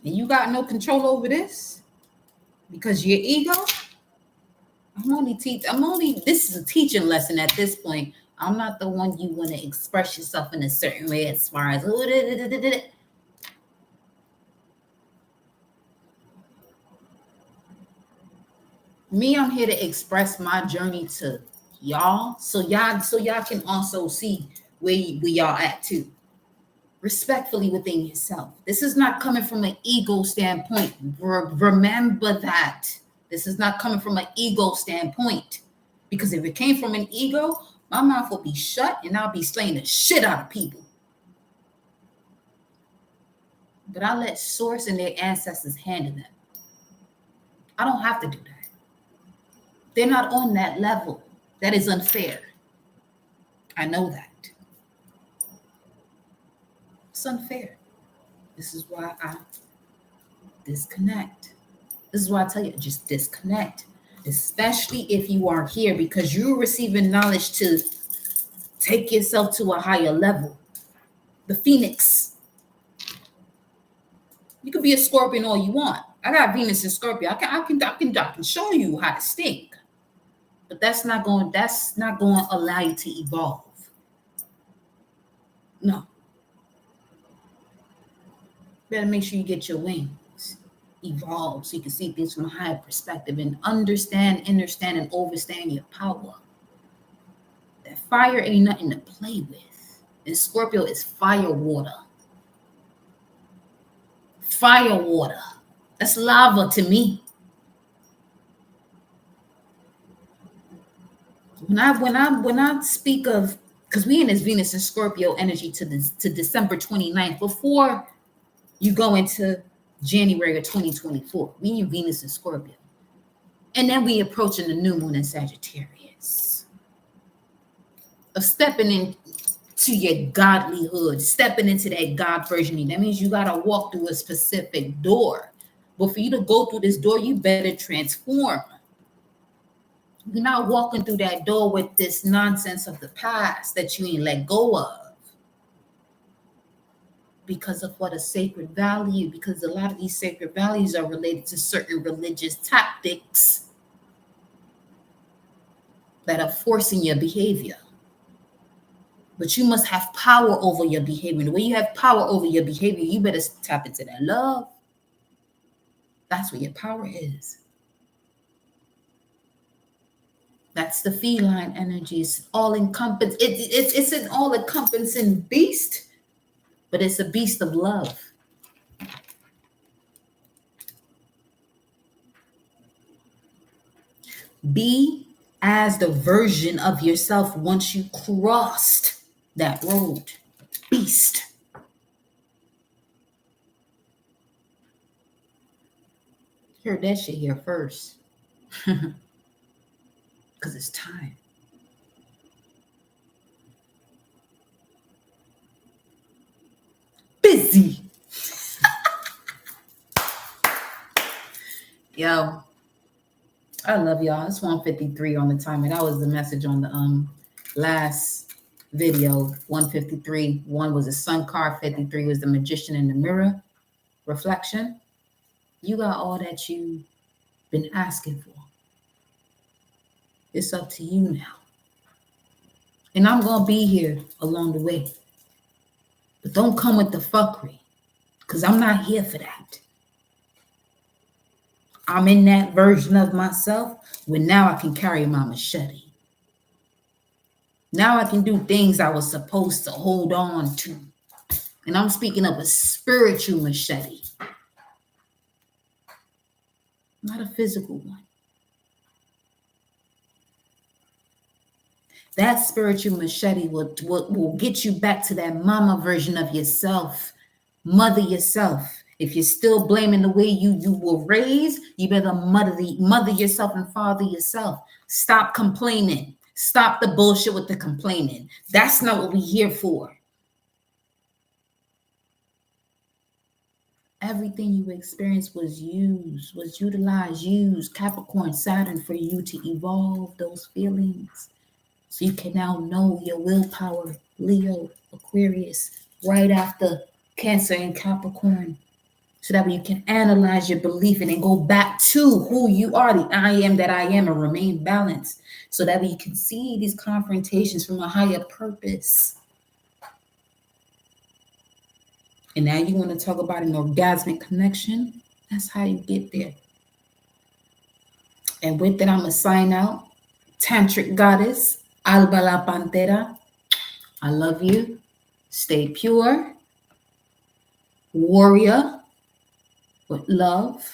you got no control over this because your ego, this is a teaching lesson at this point. I'm not the one you want to express yourself in a certain way as far as me. I'm here to express my journey to y'all, so y'all can also see where y'all at too. Respectfully within yourself. This is not coming from an ego standpoint. Remember that. This is not coming from an ego standpoint. Because if it came from an ego, my mouth will be shut and I'll be slaying the shit out of people. But I let source and their ancestors handle them. I don't have to do that. They're not on that level. That is unfair. I know that. It's unfair. This is why I disconnect. This is why I tell you, just disconnect. Especially if you are here because you're receiving knowledge to take yourself to a higher level. The Phoenix. You could be a Scorpion all you want. I got Venus and Scorpio. I can show you how to stink. But that's not going to allow you to evolve. No. Better make sure you get your wings, evolve, so you can see things from a higher perspective and understand, and overstand your power. That fire ain't nothing to play with. And Scorpio is fire water. Fire water. That's lava to me. When I speak of, because we in this Venus and Scorpio energy to December 29th, before you go into January of 2024, we in Venus and Scorpio. And then we approaching the new moon in Sagittarius. Of stepping into your godlyhood, stepping into that God version. That means you got to walk through a specific door. But for you to go through this door, you better transform. You're not walking through that door with this nonsense of the past that you ain't let go of. because of what a sacred value, because a lot of these sacred values are related to certain religious tactics that are forcing your behavior. But you must have power over your behavior. The way you have power over your behavior, you better tap into that love. That's where your power is. That's the feline energy. It's all encompassing. It's an all encompassing beast, but it's a beast of love. Be as the version of yourself once you crossed that road. Beast. Heard that shit here first. Because it's time. Busy. Yo, I love y'all. It's 1:53 on the timer. That was the message on the last video. 1:53. 1 was a sun card. 53 was the magician in the mirror reflection. You got all that you've been asking for. It's up to you now. And I'm going to be here along the way. But don't come with the fuckery, because I'm not here for that. I'm in that version of myself where now I can carry my machete. Now I can do things I was supposed to hold on to. And I'm speaking of a spiritual machete, not a physical one. That spiritual machete will get you back to that mama version of yourself, mother yourself. If you're still blaming the way you were raised, you better mother yourself and father yourself. Stop complaining. Stop the bullshit with the complaining. That's not what we're here for. Everything you experienced was utilized, Capricorn, Saturn, for you to evolve those feelings. So you can now know your willpower, Leo, Aquarius, right after Cancer and Capricorn. So that way you can analyze your belief and then go back to who you are, the I am that I am, and remain balanced. So that way you can see these confrontations from a higher purpose. And now you want to talk about an orgasmic connection? That's how you get there. And with that, I'm going to sign out. Tantric Goddess, Alba La Panthera. I love you. Stay pure. Warrior with love.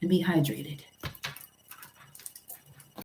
And be hydrated.